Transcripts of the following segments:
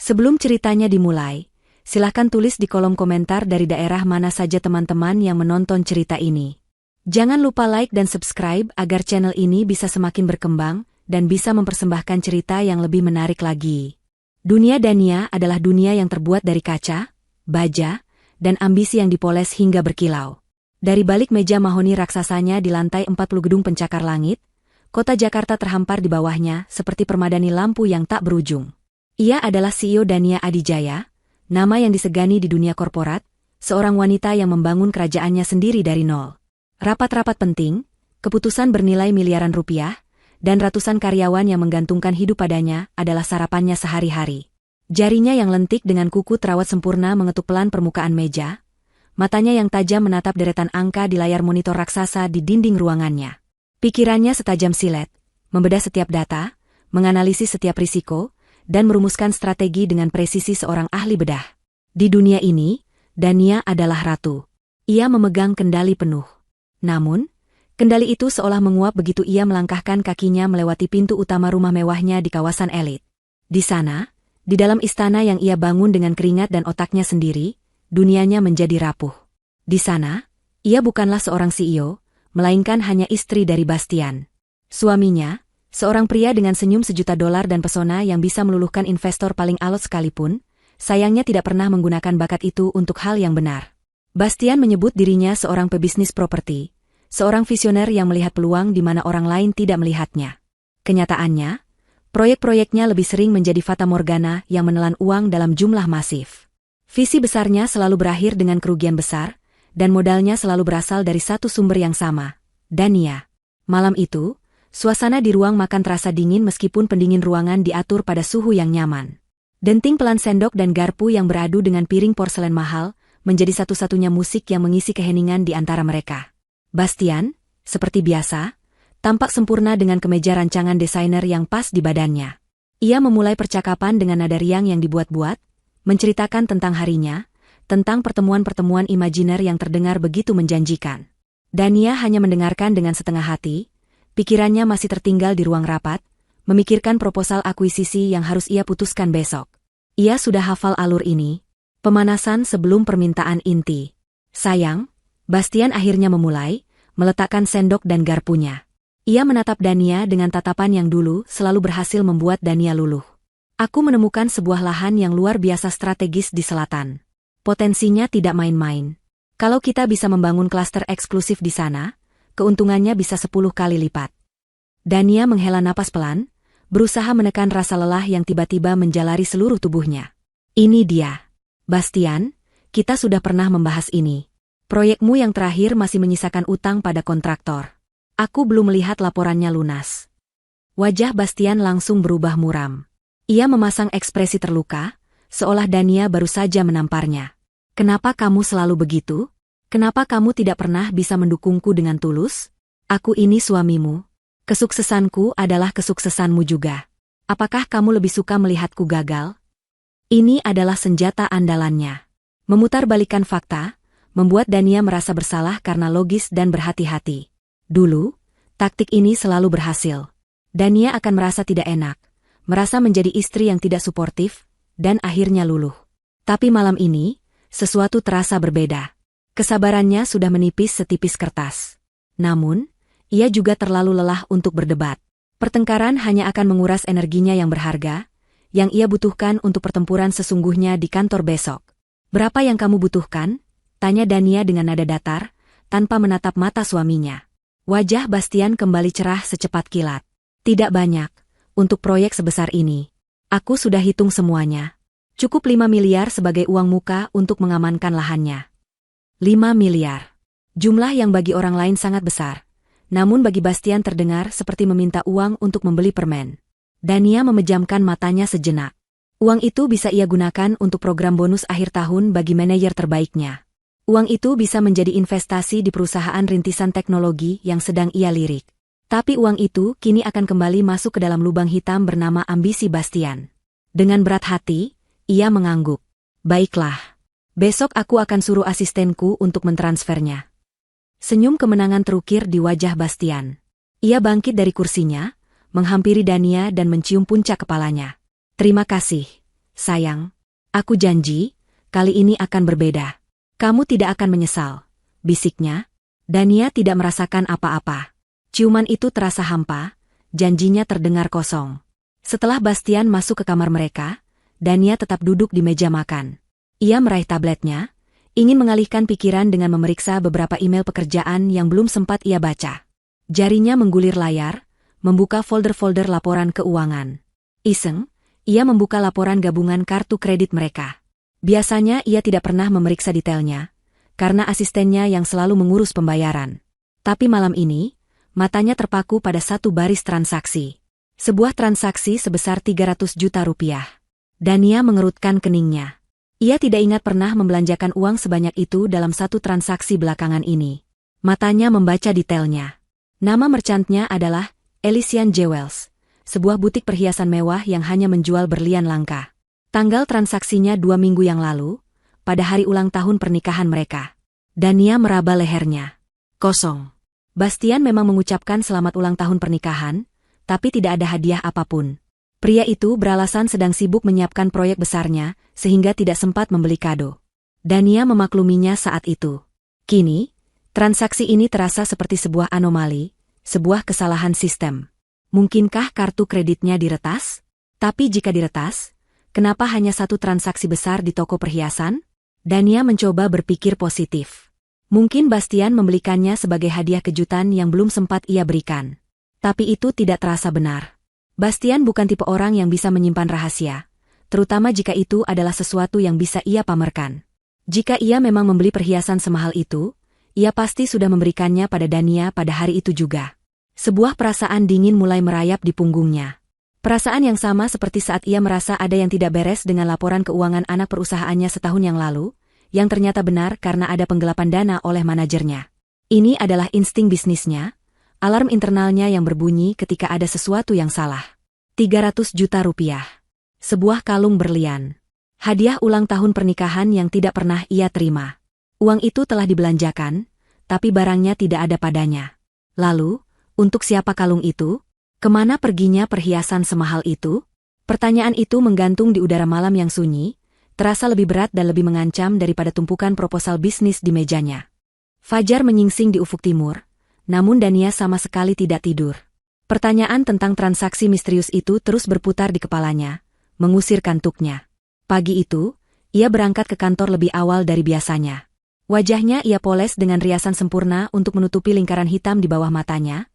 Sebelum ceritanya dimulai, silahkan tulis di kolom komentar dari daerah mana saja teman-teman yang menonton cerita ini. Jangan lupa like dan subscribe agar channel ini bisa semakin berkembang dan bisa mempersembahkan cerita yang lebih menarik lagi. Dunia Dania adalah dunia yang terbuat dari kaca, baja, dan ambisi yang dipoles hingga berkilau. Dari balik meja mahoni raksasanya di lantai 40 gedung pencakar langit, kota Jakarta terhampar di bawahnya seperti permadani lampu yang tak berujung. Ia adalah CEO Dania Adijaya, nama yang disegani di dunia korporat, seorang wanita yang membangun kerajaannya sendiri dari nol. Rapat-rapat penting, keputusan bernilai miliaran rupiah, dan ratusan karyawan yang menggantungkan hidup padanya adalah sarapannya sehari-hari. Jarinya yang lentik dengan kuku terawat sempurna mengetuk pelan permukaan meja, matanya yang tajam menatap deretan angka di layar monitor raksasa di dinding ruangannya. Pikirannya setajam silet, membedah setiap data, menganalisis setiap risiko, dan merumuskan strategi dengan presisi seorang ahli bedah. Di dunia ini, Dania adalah ratu. Ia memegang kendali penuh. Namun, kendali itu seolah menguap begitu ia melangkahkan kakinya melewati pintu utama rumah mewahnya di kawasan elit. Di sana, di dalam istana yang ia bangun dengan keringat dan otaknya sendiri, dunianya menjadi rapuh. Di sana, ia bukanlah seorang CEO, melainkan hanya istri dari Bastian. Suaminya, seorang pria dengan senyum $1 juta dan pesona yang bisa meluluhkan investor paling alot sekalipun, sayangnya tidak pernah menggunakan bakat itu untuk hal yang benar. Bastian menyebut dirinya seorang pebisnis properti, seorang visioner yang melihat peluang di mana orang lain tidak melihatnya. Kenyataannya, proyek-proyeknya lebih sering menjadi fata morgana yang menelan uang dalam jumlah masif. Visi besarnya selalu berakhir dengan kerugian besar, dan modalnya selalu berasal dari satu sumber yang sama, Dania. Malam itu, suasana di ruang makan terasa dingin meskipun pendingin ruangan diatur pada suhu yang nyaman. Denting pelan sendok dan garpu yang beradu dengan piring porselen mahal, menjadi satu-satunya musik yang mengisi keheningan di antara mereka. Bastian, seperti biasa, tampak sempurna dengan kemeja rancangan desainer yang pas di badannya. Ia memulai percakapan dengan nada riang yang dibuat-buat, menceritakan tentang harinya, tentang pertemuan-pertemuan imajiner yang terdengar begitu menjanjikan. Dania hanya mendengarkan dengan setengah hati, pikirannya masih tertinggal di ruang rapat, memikirkan proposal akuisisi yang harus ia putuskan besok. Ia sudah hafal alur ini, pemanasan sebelum permintaan inti. Sayang, Bastian akhirnya memulai, meletakkan sendok dan garpunya. Ia menatap Dania dengan tatapan yang dulu selalu berhasil membuat Dania luluh. Aku menemukan sebuah lahan yang luar biasa strategis di selatan. Potensinya tidak main-main. Kalau kita bisa membangun klaster eksklusif di sana, keuntungannya bisa 10 kali lipat. Dania menghela napas pelan, berusaha menekan rasa lelah yang tiba-tiba menjalari seluruh tubuhnya. Ini dia. Bastian, kita sudah pernah membahas ini. Proyekmu yang terakhir masih menyisakan utang pada kontraktor. Aku belum melihat laporannya lunas. Wajah Bastian langsung berubah muram. Ia memasang ekspresi terluka, seolah Dania baru saja menamparnya. Kenapa kamu selalu begitu? Kenapa kamu tidak pernah bisa mendukungku dengan tulus? Aku ini suamimu. Kesuksesanku adalah kesuksesanmu juga. Apakah kamu lebih suka melihatku gagal? Ini adalah senjata andalannya. Memutarbalikkan fakta, membuat Dania merasa bersalah karena logis dan berhati-hati. Dulu, taktik ini selalu berhasil. Dania akan merasa tidak enak, merasa menjadi istri yang tidak suportif, dan akhirnya luluh. Tapi malam ini, sesuatu terasa berbeda. Kesabarannya sudah menipis setipis kertas. Namun, ia juga terlalu lelah untuk berdebat. Pertengkaran hanya akan menguras energinya yang berharga, yang ia butuhkan untuk pertempuran sesungguhnya di kantor besok. Berapa yang kamu butuhkan? Tanya Dania dengan nada datar, tanpa menatap mata suaminya. Wajah Bastian kembali cerah secepat kilat. Tidak banyak, untuk proyek sebesar ini. Aku sudah hitung semuanya. Cukup 5 miliar sebagai uang muka untuk mengamankan lahannya. 5 miliar. Jumlah yang bagi orang lain sangat besar. Namun bagi Bastian terdengar seperti meminta uang untuk membeli permen. Dania memejamkan matanya sejenak. Uang itu bisa ia gunakan untuk program bonus akhir tahun bagi manajer terbaiknya. Uang itu bisa menjadi investasi di perusahaan rintisan teknologi yang sedang ia lirik. Tapi uang itu kini akan kembali masuk ke dalam lubang hitam bernama ambisi Bastian. Dengan berat hati, ia mengangguk. Baiklah. Besok aku akan suruh asistenku untuk mentransfernya. Senyum kemenangan terukir di wajah Bastian. Ia bangkit dari kursinya, menghampiri Dania dan mencium puncak kepalanya. Terima kasih. Sayang, aku janji, kali ini akan berbeda. Kamu tidak akan menyesal, bisiknya. Dania tidak merasakan apa-apa. Ciuman itu terasa hampa, janjinya terdengar kosong. Setelah Bastian masuk ke kamar mereka, Dania tetap duduk di meja makan. Ia meraih tabletnya, ingin mengalihkan pikiran dengan memeriksa beberapa email pekerjaan yang belum sempat ia baca. Jarinya menggulir layar, membuka folder-folder laporan keuangan. Iseng, ia membuka laporan gabungan kartu kredit mereka. Biasanya ia tidak pernah memeriksa detailnya, karena asistennya yang selalu mengurus pembayaran. Tapi malam ini, matanya terpaku pada satu baris transaksi. Sebuah transaksi sebesar 300 juta rupiah. Dania mengerutkan keningnya. Ia tidak ingat pernah membelanjakan uang sebanyak itu dalam satu transaksi belakangan ini. Matanya membaca detailnya. Nama merchantnya adalah Elysian Jewels, sebuah butik perhiasan mewah yang hanya menjual berlian langka. Tanggal transaksinya 2 minggu yang lalu, pada hari ulang tahun pernikahan mereka. Dania meraba lehernya. Kosong. Bastian memang mengucapkan selamat ulang tahun pernikahan, tapi tidak ada hadiah apapun. Pria itu beralasan sedang sibuk menyiapkan proyek besarnya, sehingga tidak sempat membeli kado. Dania memakluminya saat itu. Kini, transaksi ini terasa seperti sebuah anomali, sebuah kesalahan sistem. Mungkinkah kartu kreditnya diretas? Tapi jika diretas, kenapa hanya satu transaksi besar di toko perhiasan? Dania mencoba berpikir positif. Mungkin Bastian membelikannya sebagai hadiah kejutan yang belum sempat ia berikan. Tapi itu tidak terasa benar. Bastian bukan tipe orang yang bisa menyimpan rahasia, terutama jika itu adalah sesuatu yang bisa ia pamerkan. Jika ia memang membeli perhiasan semahal itu, ia pasti sudah memberikannya pada Dania pada hari itu juga. Sebuah perasaan dingin mulai merayap di punggungnya. Perasaan yang sama seperti saat ia merasa ada yang tidak beres dengan laporan keuangan anak perusahaannya setahun yang lalu, yang ternyata benar karena ada penggelapan dana oleh manajernya. Ini adalah insting bisnisnya, alarm internalnya yang berbunyi ketika ada sesuatu yang salah. 300 juta rupiah. Sebuah kalung berlian. Hadiah ulang tahun pernikahan yang tidak pernah ia terima. Uang itu telah dibelanjakan, tapi barangnya tidak ada padanya. Lalu, untuk siapa kalung itu? Kemana perginya perhiasan semahal itu? Pertanyaan itu menggantung di udara malam yang sunyi, terasa lebih berat dan lebih mengancam daripada tumpukan proposal bisnis di mejanya. Fajar menyingsing di ufuk timur, namun Dania sama sekali tidak tidur. Pertanyaan tentang transaksi misterius itu terus berputar di kepalanya, mengusir kantuknya. Pagi itu, ia berangkat ke kantor lebih awal dari biasanya. Wajahnya ia poles dengan riasan sempurna untuk menutupi lingkaran hitam di bawah matanya,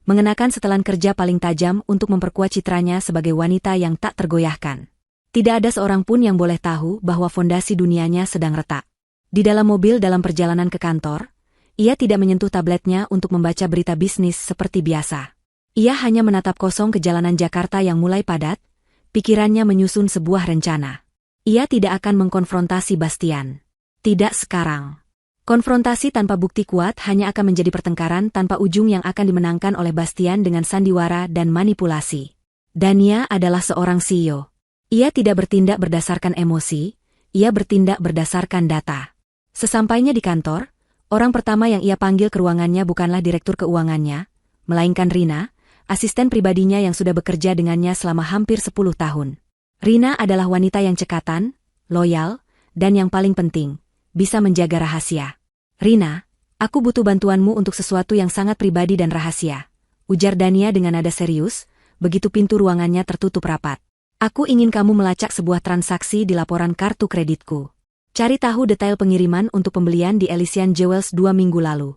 mengenakan setelan kerja paling tajam untuk memperkuat citranya sebagai wanita yang tak tergoyahkan. Tidak ada seorang pun yang boleh tahu bahwa fondasi dunianya sedang retak. Di dalam mobil dalam perjalanan ke kantor, ia tidak menyentuh tabletnya untuk membaca berita bisnis seperti biasa. Ia hanya menatap kosong ke jalanan Jakarta yang mulai padat, pikirannya menyusun sebuah rencana. Ia tidak akan mengkonfrontasi Bastian. Tidak sekarang. Konfrontasi tanpa bukti kuat hanya akan menjadi pertengkaran tanpa ujung yang akan dimenangkan oleh Bastian dengan sandiwara dan manipulasi. Dania adalah seorang CEO. Ia tidak bertindak berdasarkan emosi, ia bertindak berdasarkan data. Sesampainya di kantor, orang pertama yang ia panggil ke ruangannya bukanlah direktur keuangannya, melainkan Rina, asisten pribadinya yang sudah bekerja dengannya selama hampir 10 tahun. Rina adalah wanita yang cekatan, loyal, dan yang paling penting, bisa menjaga rahasia. Rina, aku butuh bantuanmu untuk sesuatu yang sangat pribadi dan rahasia, ujar Dania dengan nada serius, begitu pintu ruangannya tertutup rapat. Aku ingin kamu melacak sebuah transaksi di laporan kartu kreditku. Cari tahu detail pengiriman untuk pembelian di Elysian Jewels 2 minggu lalu.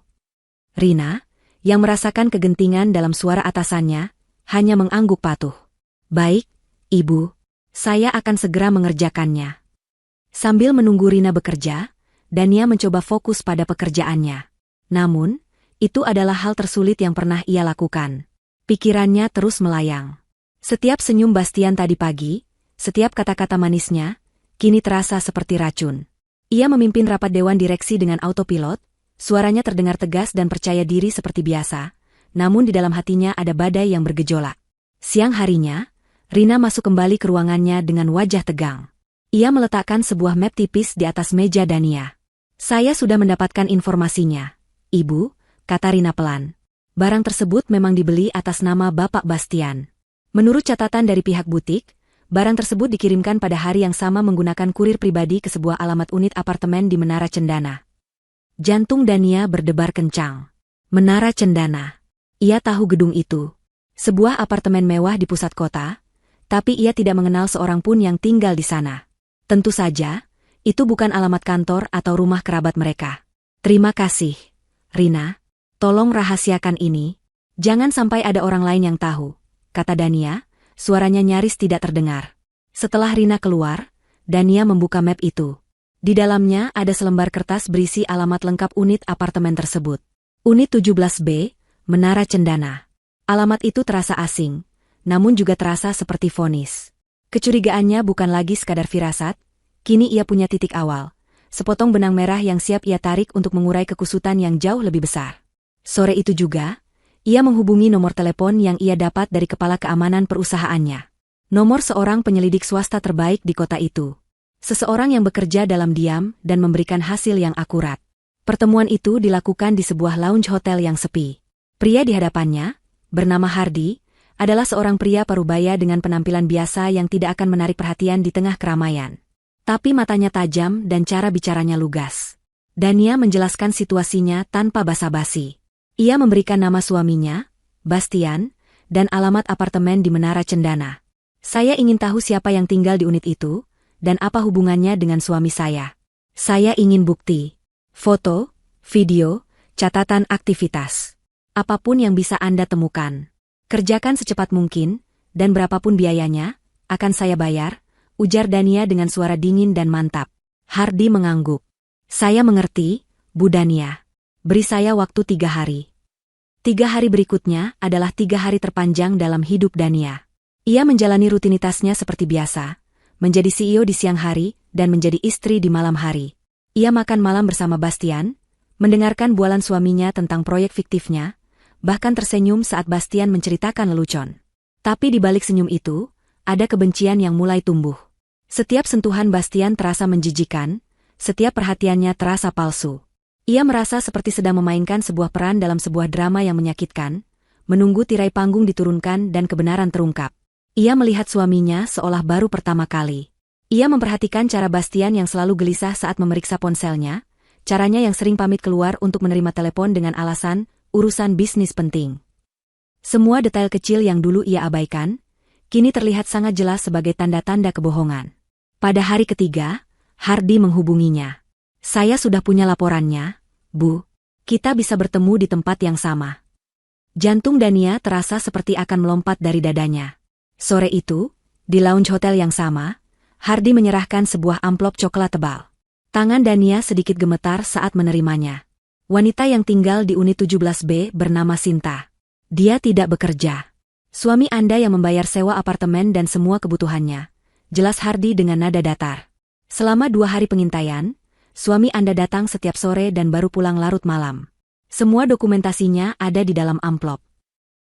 Rina, yang merasakan kegentingan dalam suara atasannya, hanya mengangguk patuh. Baik, Ibu, saya akan segera mengerjakannya. Sambil menunggu Rina bekerja, Dania mencoba fokus pada pekerjaannya. Namun, itu adalah hal tersulit yang pernah ia lakukan. Pikirannya terus melayang. Setiap senyum Bastian tadi pagi, setiap kata-kata manisnya, kini terasa seperti racun. Ia memimpin rapat dewan direksi dengan autopilot, suaranya terdengar tegas dan percaya diri seperti biasa, namun di dalam hatinya ada badai yang bergejolak. Siang harinya, Rina masuk kembali ke ruangannya dengan wajah tegang. Ia meletakkan sebuah map tipis di atas meja Dania. Saya sudah mendapatkan informasinya, Ibu, kata Rina pelan. Barang tersebut memang dibeli atas nama Bapak Bastian. Menurut catatan dari pihak butik, Barang tersebut dikirimkan pada hari yang sama menggunakan kurir pribadi ke sebuah alamat unit apartemen di Menara Cendana. Jantung Dania berdebar kencang. Menara Cendana. Ia tahu gedung itu. Sebuah apartemen mewah di pusat kota, tapi ia tidak mengenal seorang pun yang tinggal di sana. Tentu saja, itu bukan alamat kantor atau rumah kerabat mereka. Terima kasih, Rina. Tolong rahasiakan ini. Jangan sampai ada orang lain yang tahu, kata Dania. Suaranya nyaris tidak terdengar. Setelah Rina keluar, Dania membuka map itu. Di dalamnya ada selembar kertas berisi alamat lengkap unit apartemen tersebut. Unit 17B, Menara Cendana. Alamat itu terasa asing, namun juga terasa seperti vonis. Kecurigaannya bukan lagi sekadar firasat, kini ia punya titik awal. Sepotong benang merah yang siap ia tarik untuk mengurai kekusutan yang jauh lebih besar. Sore itu juga, ia menghubungi nomor telepon yang ia dapat dari kepala keamanan perusahaannya. Nomor seorang penyelidik swasta terbaik di kota itu. Seseorang yang bekerja dalam diam dan memberikan hasil yang akurat. Pertemuan itu dilakukan di sebuah lounge hotel yang sepi. Pria di hadapannya, bernama Hardy, adalah seorang pria parubaya dengan penampilan biasa yang tidak akan menarik perhatian di tengah keramaian. Tapi matanya tajam dan cara bicaranya lugas. Dania menjelaskan situasinya tanpa basa-basi. Ia memberikan nama suaminya, Bastian, dan alamat apartemen di Menara Cendana. Saya ingin tahu siapa yang tinggal di unit itu, dan apa hubungannya dengan suami saya. Saya ingin bukti. Foto, video, catatan aktivitas. Apapun yang bisa Anda temukan. Kerjakan secepat mungkin, dan berapapun biayanya, akan saya bayar, ujar Dania dengan suara dingin dan mantap. Hardy mengangguk. Saya mengerti, Bu Dania. Beri saya waktu 3 hari. 3 hari berikutnya adalah 3 hari terpanjang dalam hidup Dania. Ia menjalani rutinitasnya seperti biasa, menjadi CEO di siang hari dan menjadi istri di malam hari. Ia makan malam bersama Bastian, mendengarkan bualan suaminya tentang proyek fiktifnya, bahkan tersenyum saat Bastian menceritakan lelucon. Tapi di balik senyum itu, ada kebencian yang mulai tumbuh. Setiap sentuhan Bastian terasa menjijikan, setiap perhatiannya terasa palsu. Ia merasa seperti sedang memainkan sebuah peran dalam sebuah drama yang menyakitkan, menunggu tirai panggung diturunkan dan kebenaran terungkap. Ia melihat suaminya seolah baru pertama kali. Ia memperhatikan cara Bastian yang selalu gelisah saat memeriksa ponselnya, caranya yang sering pamit keluar untuk menerima telepon dengan alasan, urusan bisnis penting. Semua detail kecil yang dulu ia abaikan, kini terlihat sangat jelas sebagai tanda-tanda kebohongan. Pada hari ketiga, Hardy menghubunginya. Saya sudah punya laporannya, Bu. Kita bisa bertemu di tempat yang sama. Jantung Dania terasa seperti akan melompat dari dadanya. Sore itu, di lounge hotel yang sama, Hardy menyerahkan sebuah amplop coklat tebal. Tangan Dania sedikit gemetar saat menerimanya. Wanita yang tinggal di unit 17B bernama Sinta. Dia tidak bekerja. Suami Anda yang membayar sewa apartemen dan semua kebutuhannya, jelas Hardy dengan nada datar. Selama 2 hari pengintaian, suami Anda datang setiap sore dan baru pulang larut malam. Semua dokumentasinya ada di dalam amplop.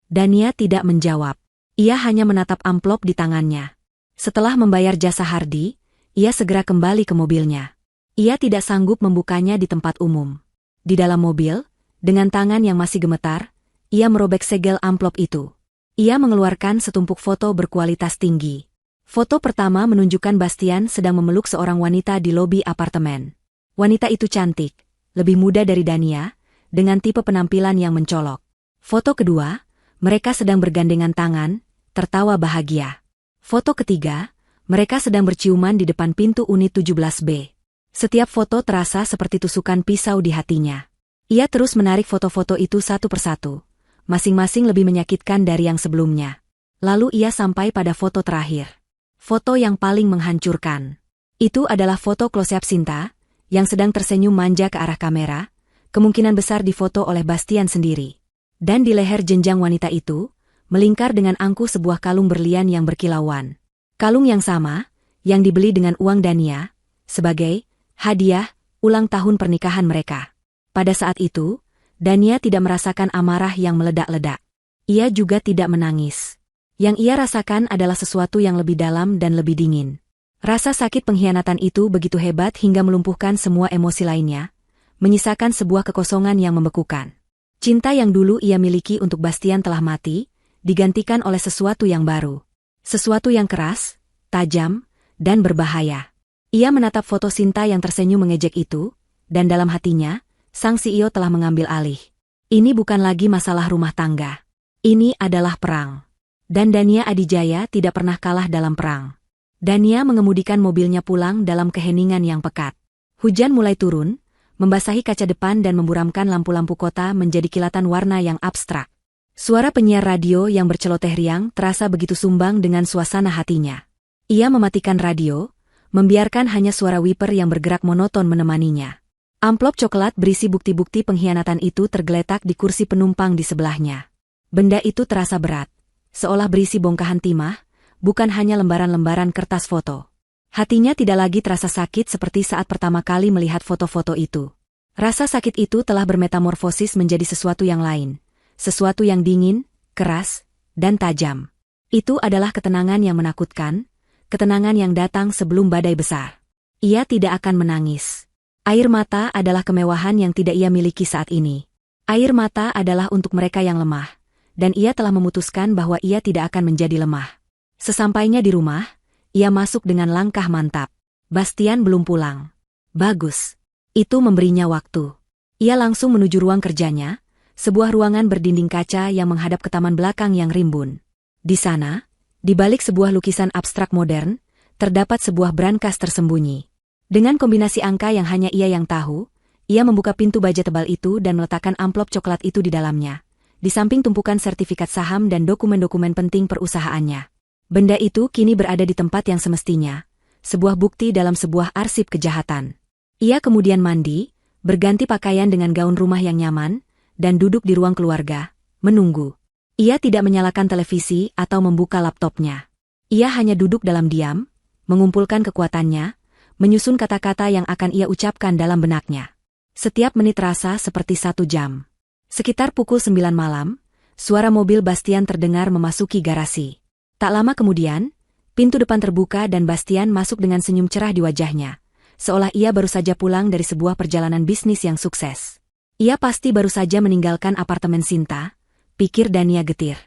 Dania tidak menjawab. Ia hanya menatap amplop di tangannya. Setelah membayar jasa Hardy, ia segera kembali ke mobilnya. Ia tidak sanggup membukanya di tempat umum. Di dalam mobil, dengan tangan yang masih gemetar, ia merobek segel amplop itu. Ia mengeluarkan setumpuk foto berkualitas tinggi. Foto pertama menunjukkan Bastian sedang memeluk seorang wanita di lobi apartemen. Wanita itu cantik, lebih muda dari Dania, dengan tipe penampilan yang mencolok. Foto kedua, mereka sedang bergandengan tangan, tertawa bahagia. Foto ketiga, mereka sedang berciuman di depan pintu unit 17B. Setiap foto terasa seperti tusukan pisau di hatinya. Ia terus menarik foto-foto itu satu persatu, masing-masing lebih menyakitkan dari yang sebelumnya. Lalu ia sampai pada foto terakhir. Foto yang paling menghancurkan. Itu adalah foto close-up Sinta, yang sedang tersenyum manja ke arah kamera, kemungkinan besar difoto oleh Bastian sendiri. Dan di leher jenjang wanita itu, melingkar dengan angkuh sebuah kalung berlian yang berkilauan. Kalung yang sama, yang dibeli dengan uang Dania, sebagai hadiah ulang tahun pernikahan mereka. Pada saat itu, Dania tidak merasakan amarah yang meledak-ledak. Ia juga tidak menangis. Yang ia rasakan adalah sesuatu yang lebih dalam dan lebih dingin. Rasa sakit pengkhianatan itu begitu hebat hingga melumpuhkan semua emosi lainnya, menyisakan sebuah kekosongan yang membekukan. Cinta yang dulu ia miliki untuk Bastian telah mati, digantikan oleh sesuatu yang baru. Sesuatu yang keras, tajam, dan berbahaya. Ia menatap foto Sinta yang tersenyum mengejek itu, dan dalam hatinya, sang CEO telah mengambil alih. Ini bukan lagi masalah rumah tangga. Ini adalah perang. Dan Dania Adijaya tidak pernah kalah dalam perang. Dania mengemudikan mobilnya pulang dalam keheningan yang pekat. Hujan mulai turun, membasahi kaca depan dan memburamkan lampu-lampu kota menjadi kilatan warna yang abstrak. Suara penyiar radio yang berceloteh riang terasa begitu sumbang dengan suasana hatinya. Ia mematikan radio, membiarkan hanya suara wiper yang bergerak monoton menemaninya. Amplop coklat berisi bukti-bukti pengkhianatan itu tergeletak di kursi penumpang di sebelahnya. Benda itu terasa berat, seolah berisi bongkahan timah, bukan hanya lembaran-lembaran kertas foto. Hatinya tidak lagi terasa sakit seperti saat pertama kali melihat foto-foto itu. Rasa sakit itu telah bermetamorfosis menjadi sesuatu yang lain. Sesuatu yang dingin, keras, dan tajam. Itu adalah ketenangan yang menakutkan, ketenangan yang datang sebelum badai besar. Ia tidak akan menangis. Air mata adalah kemewahan yang tidak ia miliki saat ini. Air mata adalah untuk mereka yang lemah, dan ia telah memutuskan bahwa ia tidak akan menjadi lemah. Sesampainya di rumah, ia masuk dengan langkah mantap. Bastian belum pulang. Bagus. Itu memberinya waktu. Ia langsung menuju ruang kerjanya, sebuah ruangan berdinding kaca yang menghadap ke taman belakang yang rimbun. Di sana, di balik sebuah lukisan abstrak modern, terdapat sebuah brankas tersembunyi. Dengan kombinasi angka yang hanya ia yang tahu, ia membuka pintu baja tebal itu dan meletakkan amplop coklat itu di dalamnya, di samping tumpukan sertifikat saham dan dokumen-dokumen penting perusahaannya. Benda itu kini berada di tempat yang semestinya, sebuah bukti dalam sebuah arsip kejahatan. Ia kemudian mandi, berganti pakaian dengan gaun rumah yang nyaman, dan duduk di ruang keluarga, menunggu. Ia tidak menyalakan televisi atau membuka laptopnya. Ia hanya duduk dalam diam, mengumpulkan kekuatannya, menyusun kata-kata yang akan ia ucapkan dalam benaknya. Setiap menit terasa seperti 1 jam. Sekitar pukul 9 malam, suara mobil Bastian terdengar memasuki garasi. Tak lama kemudian, pintu depan terbuka dan Bastian masuk dengan senyum cerah di wajahnya, seolah ia baru saja pulang dari sebuah perjalanan bisnis yang sukses. Ia pasti baru saja meninggalkan apartemen Sinta, pikir Dania getir.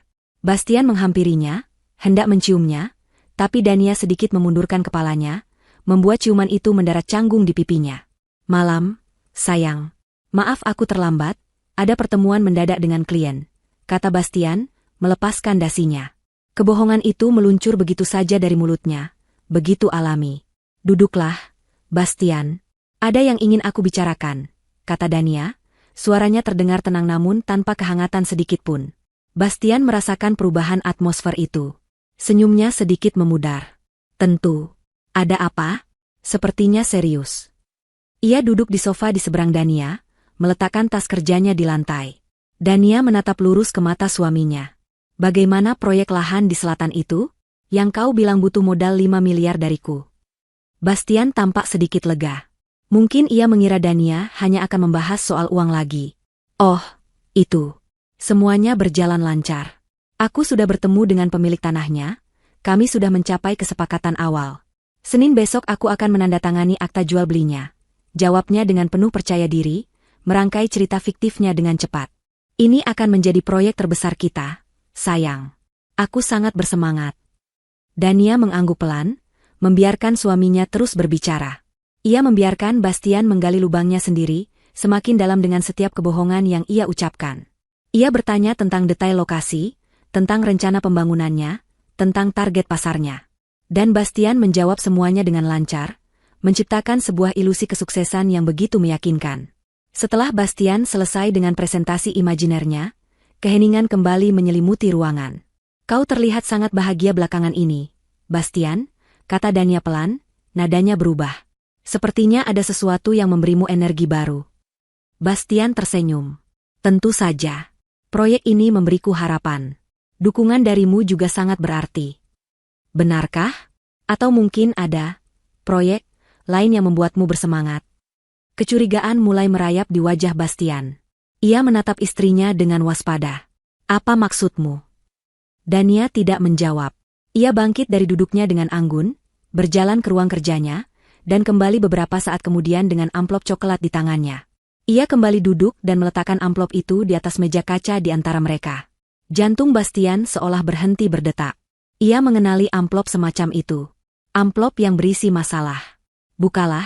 Bastian menghampirinya, hendak menciumnya, tapi Dania sedikit memundurkan kepalanya, membuat ciuman itu mendarat canggung di pipinya. Malam, sayang. Maaf aku terlambat, ada pertemuan mendadak dengan klien, kata Bastian, melepaskan dasinya. Kebohongan itu meluncur begitu saja dari mulutnya, begitu alami. Duduklah, Bastian. Ada yang ingin aku bicarakan, kata Dania, suaranya terdengar tenang namun tanpa kehangatan sedikitpun. Bastian merasakan perubahan atmosfer itu. Senyumnya sedikit memudar. Tentu. Ada apa? Sepertinya serius. Ia duduk di sofa di seberang Dania, meletakkan tas kerjanya di lantai. Dania menatap lurus ke mata suaminya. Bagaimana proyek lahan di selatan itu? Yang kau bilang butuh modal 5 miliar dariku. Bastian tampak sedikit lega. Mungkin ia mengira Dania hanya akan membahas soal uang lagi. Oh, itu. Semuanya berjalan lancar. Aku sudah bertemu dengan pemilik tanahnya, kami sudah mencapai kesepakatan awal. Senin besok aku akan menandatangani akta jual belinya. Jawabnya dengan penuh percaya diri, merangkai cerita fiktifnya dengan cepat. Ini akan menjadi proyek terbesar kita. Sayang, aku sangat bersemangat. Dania mengangguk pelan, membiarkan suaminya terus berbicara. Ia membiarkan Bastian menggali lubangnya sendiri, semakin dalam dengan setiap kebohongan yang ia ucapkan. Ia bertanya tentang detail lokasi, tentang rencana pembangunannya, tentang target pasarnya. Dan Bastian menjawab semuanya dengan lancar, menciptakan sebuah ilusi kesuksesan yang begitu meyakinkan. Setelah Bastian selesai dengan presentasi imajinernya, keheningan kembali menyelimuti ruangan. Kau terlihat sangat bahagia belakangan ini, Bastian, kata Dania pelan, nadanya berubah. Sepertinya ada sesuatu yang memberimu energi baru. Bastian tersenyum. Tentu saja. Proyek ini memberiku harapan. Dukungan darimu juga sangat berarti. Benarkah? Atau mungkin ada proyek lain yang membuatmu bersemangat? Kecurigaan mulai merayap di wajah Bastian. Ia menatap istrinya dengan waspada. Apa maksudmu? Dania tidak menjawab. Ia bangkit dari duduknya dengan anggun, berjalan ke ruang kerjanya, dan kembali beberapa saat kemudian dengan amplop coklat di tangannya. Ia kembali duduk dan meletakkan amplop itu di atas meja kaca di antara mereka. Jantung Bastian seolah berhenti berdetak. Ia mengenali amplop semacam itu. Amplop yang berisi masalah. Bukalah,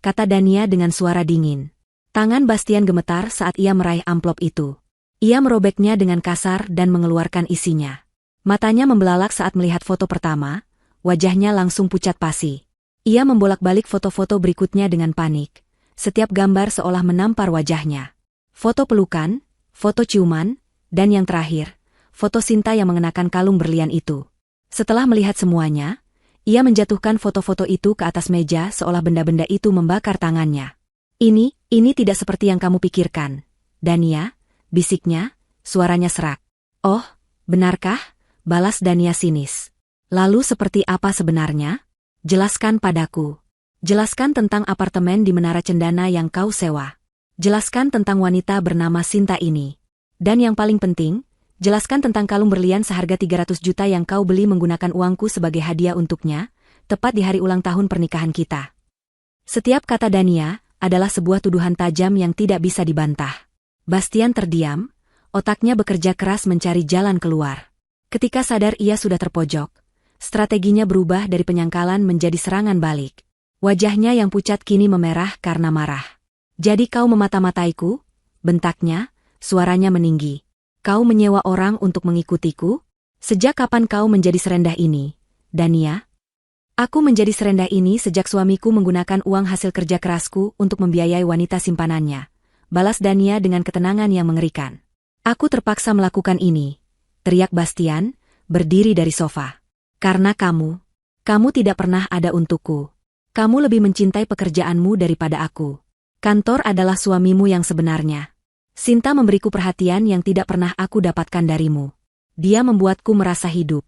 kata Dania dengan suara dingin. Tangan Bastian gemetar saat ia meraih amplop itu. Ia merobeknya dengan kasar dan mengeluarkan isinya. Matanya membelalak saat melihat foto pertama, wajahnya langsung pucat pasi. Ia membolak-balik foto-foto berikutnya dengan panik. Setiap gambar seolah menampar wajahnya. Foto pelukan, foto ciuman, dan yang terakhir, foto Sinta yang mengenakan kalung berlian itu. Setelah melihat semuanya, ia menjatuhkan foto-foto itu ke atas meja seolah benda-benda itu membakar tangannya. Ini tidak seperti yang kamu pikirkan, Dania, bisiknya, suaranya serak. Oh, benarkah? Balas Dania sinis. Lalu seperti apa sebenarnya? Jelaskan padaku. Jelaskan tentang apartemen di Menara Cendana yang kau sewa. Jelaskan tentang wanita bernama Sinta ini. Dan yang paling penting, jelaskan tentang kalung berlian seharga 300 juta yang kau beli menggunakan uangku sebagai hadiah untuknya, tepat di hari ulang tahun pernikahan kita. Setiap kata Dania adalah sebuah tuduhan tajam yang tidak bisa dibantah. Bastian terdiam, otaknya bekerja keras mencari jalan keluar. Ketika sadar ia sudah terpojok, strateginya berubah dari penyangkalan menjadi serangan balik. Wajahnya yang pucat kini memerah karena marah. Jadi kau memata-mataiku? Bentaknya, suaranya meninggi. Kau menyewa orang untuk mengikutiku? Sejak kapan kau menjadi serendah ini, Dania? Aku menjadi serendah ini sejak suamiku menggunakan uang hasil kerja kerasku untuk membiayai wanita simpanannya. Balas Dania dengan ketenangan yang mengerikan. Aku terpaksa melakukan ini, teriak Bastian, berdiri dari sofa. Karena kamu tidak pernah ada untukku. Kamu lebih mencintai pekerjaanmu daripada aku. Kantor adalah suamimu yang sebenarnya. Sinta memberiku perhatian yang tidak pernah aku dapatkan darimu. Dia membuatku merasa hidup.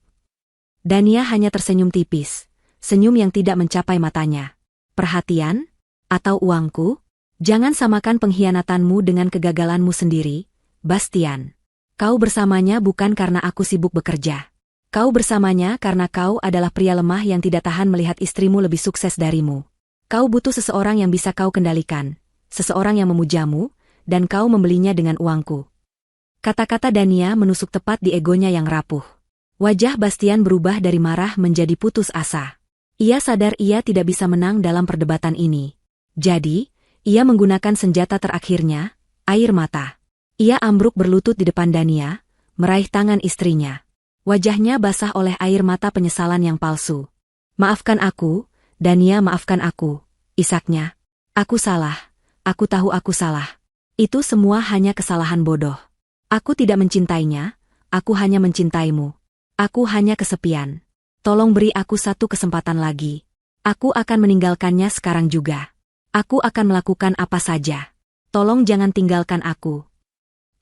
Dania hanya tersenyum tipis, senyum yang tidak mencapai matanya. Perhatian? Atau uangku? Jangan samakan pengkhianatanmu dengan kegagalanmu sendiri, Bastian. Kau bersamanya bukan karena aku sibuk bekerja. Kau bersamanya karena kau adalah pria lemah yang tidak tahan melihat istrimu lebih sukses darimu. Kau butuh seseorang yang bisa kau kendalikan, seseorang yang memujamu, dan kau membelinya dengan uangku. Kata-kata Dania menusuk tepat di egonya yang rapuh. Wajah Bastian berubah dari marah menjadi putus asa. Ia sadar ia tidak bisa menang dalam perdebatan ini. Jadi, ia menggunakan senjata terakhirnya, air mata. Ia ambruk berlutut di depan Dania, meraih tangan istrinya. Wajahnya basah oleh air mata penyesalan yang palsu. Maafkan aku, Dania, maafkan aku, isaknya. Aku salah, aku tahu aku salah. Itu semua hanya kesalahan bodoh. Aku tidak mencintainya, aku hanya mencintaimu. Aku hanya kesepian. Tolong beri aku satu kesempatan lagi. Aku akan meninggalkannya sekarang juga. Aku akan melakukan apa saja. Tolong jangan tinggalkan aku.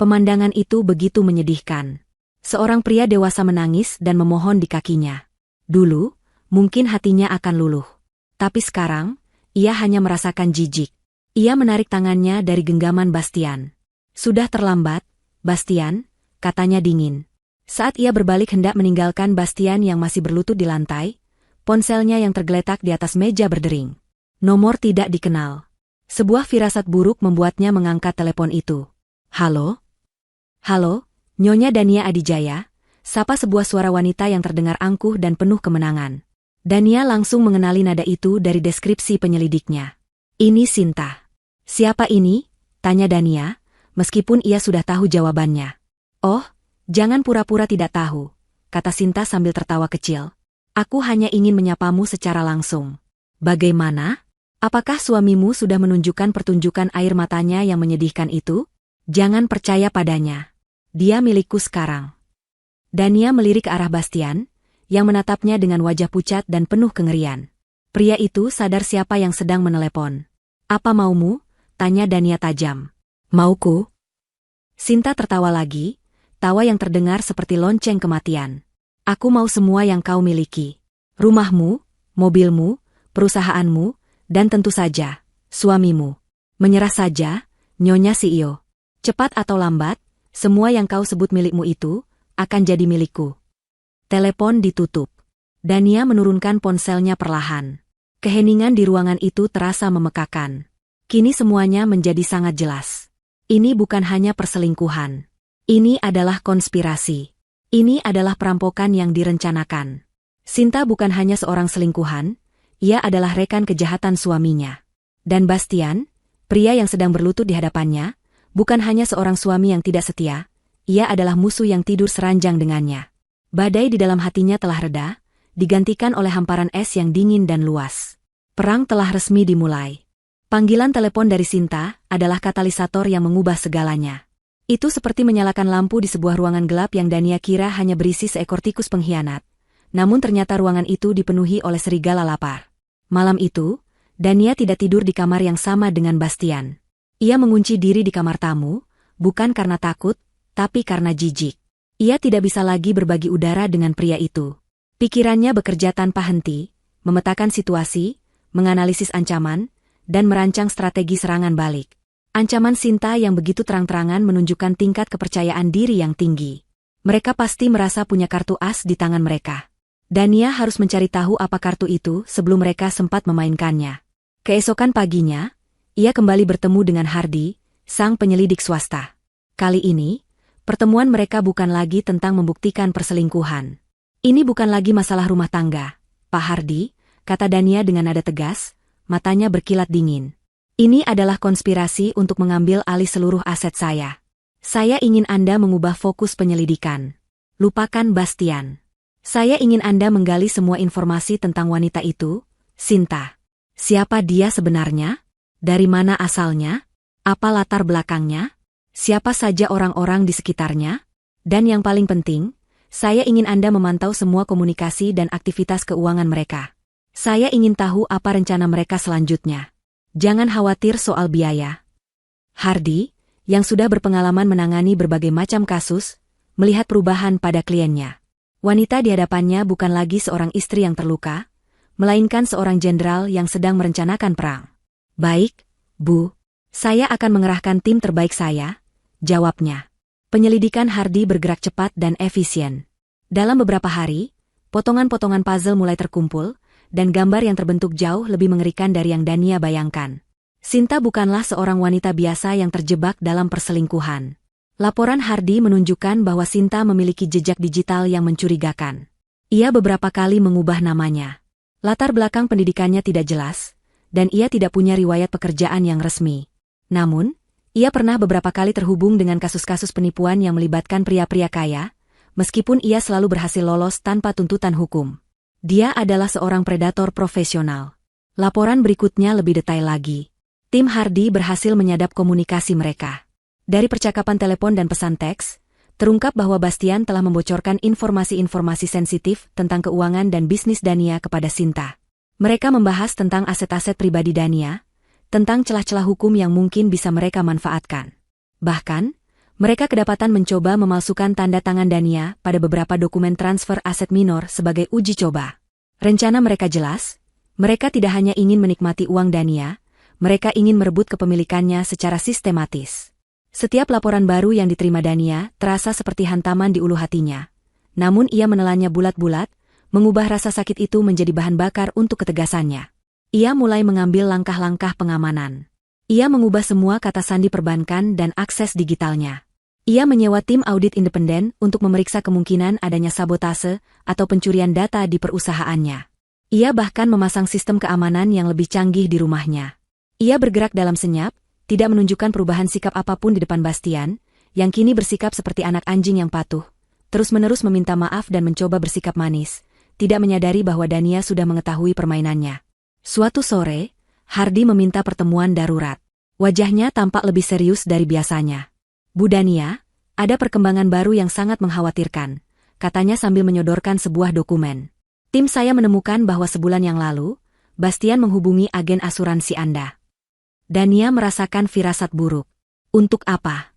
Pemandangan itu begitu menyedihkan. Seorang pria dewasa menangis dan memohon di kakinya. Dulu, mungkin hatinya akan luluh. Tapi sekarang, ia hanya merasakan jijik. Ia menarik tangannya dari genggaman Bastian. Sudah terlambat, Bastian, katanya dingin. Saat ia berbalik hendak meninggalkan Bastian yang masih berlutut di lantai, ponselnya yang tergeletak di atas meja berdering. Nomor tidak dikenal. Sebuah firasat buruk membuatnya mengangkat telepon itu. Halo? Halo? Nyonya Dania Adijaya, sapa sebuah suara wanita yang terdengar angkuh dan penuh kemenangan. Dania langsung mengenali nada itu dari deskripsi penyelidiknya. Ini Sinta. Siapa ini? Tanya Dania, meskipun ia sudah tahu jawabannya. Oh, jangan pura-pura tidak tahu, kata Sinta sambil tertawa kecil. Aku hanya ingin menyapamu secara langsung. Bagaimana? Apakah suamimu sudah menunjukkan pertunjukan air matanya yang menyedihkan itu? Jangan percaya padanya. Dia milikku sekarang. Dania melirik ke arah Bastian, yang menatapnya dengan wajah pucat dan penuh kengerian. Pria itu sadar siapa yang sedang menelepon. Apa maumu? Tanya Dania tajam. Mauku? Sinta tertawa lagi, tawa yang terdengar seperti lonceng kematian. Aku mau semua yang kau miliki. Rumahmu, mobilmu, perusahaanmu, dan tentu saja, suamimu. Menyerah saja, Nyonya CEO. Cepat atau lambat, semua yang kau sebut milikmu itu, akan jadi milikku. Telepon ditutup. Dania menurunkan ponselnya perlahan. Keheningan di ruangan itu terasa memekakan. Kini semuanya menjadi sangat jelas. Ini bukan hanya perselingkuhan. Ini adalah konspirasi. Ini adalah perampokan yang direncanakan. Sinta bukan hanya seorang selingkuhan, ia adalah rekan kejahatan suaminya. Dan Bastian, pria yang sedang berlutut di hadapannya, bukan hanya seorang suami yang tidak setia, ia adalah musuh yang tidur seranjang dengannya. Badai di dalam hatinya telah reda, digantikan oleh hamparan es yang dingin dan luas. Perang telah resmi dimulai. Panggilan telepon dari Sinta adalah katalisator yang mengubah segalanya. Itu seperti menyalakan lampu di sebuah ruangan gelap yang Dania kira hanya berisi seekor tikus pengkhianat. Namun ternyata ruangan itu dipenuhi oleh serigala lapar. Malam itu, Dania tidak tidur di kamar yang sama dengan Bastian. Ia mengunci diri di kamar tamu, bukan karena takut, tapi karena jijik. Ia tidak bisa lagi berbagi udara dengan pria itu. Pikirannya bekerja tanpa henti, memetakan situasi, menganalisis ancaman, dan merancang strategi serangan balik. Ancaman Sinta yang begitu terang-terangan menunjukkan tingkat kepercayaan diri yang tinggi. Mereka pasti merasa punya kartu as di tangan mereka. Dania harus mencari tahu apa kartu itu sebelum mereka sempat memainkannya. Keesokan paginya, ia kembali bertemu dengan Hardy, sang penyelidik swasta. Kali ini, pertemuan mereka bukan lagi tentang membuktikan perselingkuhan. Ini bukan lagi masalah rumah tangga, Pak Hardy, kata Dania dengan nada tegas, matanya berkilat dingin. Ini adalah konspirasi untuk mengambil alih seluruh aset saya. Saya ingin Anda mengubah fokus penyelidikan. Lupakan Bastian. Saya ingin Anda menggali semua informasi tentang wanita itu, Sinta. Siapa dia sebenarnya? Dari mana asalnya? Apa latar belakangnya? Siapa saja orang-orang di sekitarnya? Dan yang paling penting, saya ingin Anda memantau semua komunikasi dan aktivitas keuangan mereka. Saya ingin tahu apa rencana mereka selanjutnya. Jangan khawatir soal biaya. Hardy, yang sudah berpengalaman menangani berbagai macam kasus, melihat perubahan pada kliennya. Wanita di hadapannya bukan lagi seorang istri yang terluka, melainkan seorang jenderal yang sedang merencanakan perang. Baik, Bu. Saya akan mengerahkan tim terbaik saya, jawabnya. Penyelidikan Hardy bergerak cepat dan efisien. Dalam beberapa hari, potongan-potongan puzzle mulai terkumpul, dan gambar yang terbentuk jauh lebih mengerikan dari yang Dania bayangkan. Sinta bukanlah seorang wanita biasa yang terjebak dalam perselingkuhan. Laporan Hardy menunjukkan bahwa Sinta memiliki jejak digital yang mencurigakan. Ia beberapa kali mengubah namanya. Latar belakang pendidikannya tidak jelas, dan ia tidak punya riwayat pekerjaan yang resmi. Namun, ia pernah beberapa kali terhubung dengan kasus-kasus penipuan yang melibatkan pria-pria kaya, meskipun ia selalu berhasil lolos tanpa tuntutan hukum. Dia adalah seorang predator profesional. Laporan berikutnya lebih detail lagi. Tim Hardy berhasil menyadap komunikasi mereka. Dari percakapan telepon dan pesan teks, terungkap bahwa Bastian telah membocorkan informasi-informasi sensitif tentang keuangan dan bisnis Dania kepada Sinta. Mereka membahas tentang aset-aset pribadi Dania, tentang celah-celah hukum yang mungkin bisa mereka manfaatkan. Bahkan, mereka kedapatan mencoba memalsukan tanda tangan Dania pada beberapa dokumen transfer aset minor sebagai uji coba. Rencana mereka jelas, mereka tidak hanya ingin menikmati uang Dania, mereka ingin merebut kepemilikannya secara sistematis. Setiap laporan baru yang diterima Dania terasa seperti hantaman di ulu hatinya. Namun ia menelannya bulat-bulat, mengubah rasa sakit itu menjadi bahan bakar untuk ketegasannya. Ia mulai mengambil langkah-langkah pengamanan. Ia mengubah semua kata sandi perbankan dan akses digitalnya. Ia menyewa tim audit independen untuk memeriksa kemungkinan adanya sabotase atau pencurian data di perusahaannya. Ia bahkan memasang sistem keamanan yang lebih canggih di rumahnya. Ia bergerak dalam senyap, tidak menunjukkan perubahan sikap apapun di depan Bastian, yang kini bersikap seperti anak anjing yang patuh, terus-menerus meminta maaf dan mencoba bersikap manis, tidak menyadari bahwa Dania sudah mengetahui permainannya. Suatu sore, Hardy meminta pertemuan darurat. Wajahnya tampak lebih serius dari biasanya. Bu Dania, ada perkembangan baru yang sangat mengkhawatirkan, katanya sambil menyodorkan sebuah dokumen. Tim saya menemukan bahwa sebulan yang lalu, Bastian menghubungi agen asuransi Anda. Dania merasakan firasat buruk. Untuk apa?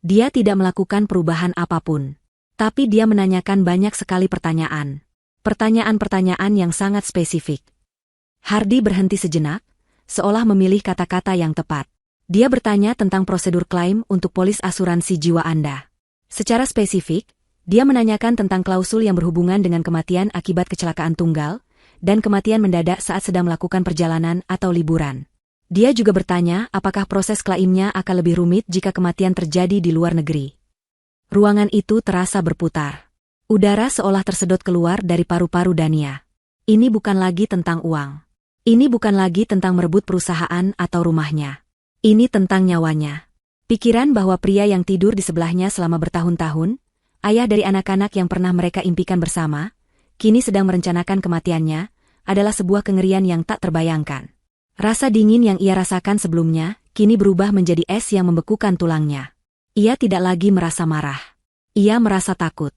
Dia tidak melakukan perubahan apapun. Tapi dia menanyakan banyak sekali pertanyaan. Pertanyaan-pertanyaan yang sangat spesifik. Hardy berhenti sejenak, seolah memilih kata-kata yang tepat. Dia bertanya tentang prosedur klaim untuk polis asuransi jiwa Anda. Secara spesifik, dia menanyakan tentang klausul yang berhubungan dengan kematian akibat kecelakaan tunggal, dan kematian mendadak saat sedang melakukan perjalanan atau liburan. Dia juga bertanya apakah proses klaimnya akan lebih rumit jika kematian terjadi di luar negeri. Ruangan itu terasa berputar. Udara seolah tersedot keluar dari paru-paru Dania. Ini bukan lagi tentang uang. Ini bukan lagi tentang merebut perusahaan atau rumahnya. Ini tentang nyawanya. Pikiran bahwa pria yang tidur di sebelahnya selama bertahun-tahun, ayah dari anak-anak yang pernah mereka impikan bersama, kini sedang merencanakan kematiannya, adalah sebuah kengerian yang tak terbayangkan. Rasa dingin yang ia rasakan sebelumnya, kini berubah menjadi es yang membekukan tulangnya. Ia tidak lagi merasa marah. Ia merasa takut.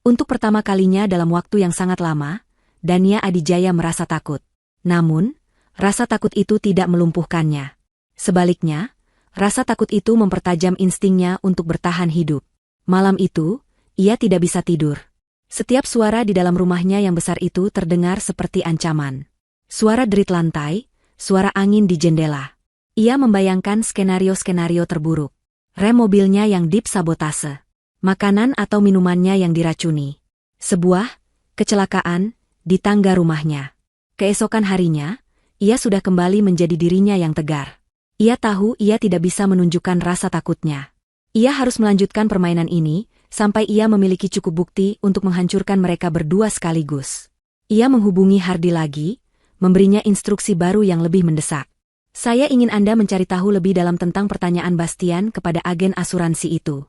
Untuk pertama kalinya dalam waktu yang sangat lama, Dania Adijaya merasa takut. Namun, rasa takut itu tidak melumpuhkannya. Sebaliknya, rasa takut itu mempertajam instingnya untuk bertahan hidup. Malam itu, ia tidak bisa tidur. Setiap suara di dalam rumahnya yang besar itu terdengar seperti ancaman. Suara derit lantai, suara angin di jendela. Ia membayangkan skenario-skenario terburuk. Rem mobilnya yang disabotase. Makanan atau minumannya yang diracuni. Sebuah kecelakaan di tangga rumahnya. Keesokan harinya, ia sudah kembali menjadi dirinya yang tegar. Ia tahu ia tidak bisa menunjukkan rasa takutnya. Ia harus melanjutkan permainan ini, sampai ia memiliki cukup bukti untuk menghancurkan mereka berdua sekaligus. Ia menghubungi Hardy lagi, memberinya instruksi baru yang lebih mendesak. Saya ingin Anda mencari tahu lebih dalam tentang pertanyaan Bastian kepada agen asuransi itu.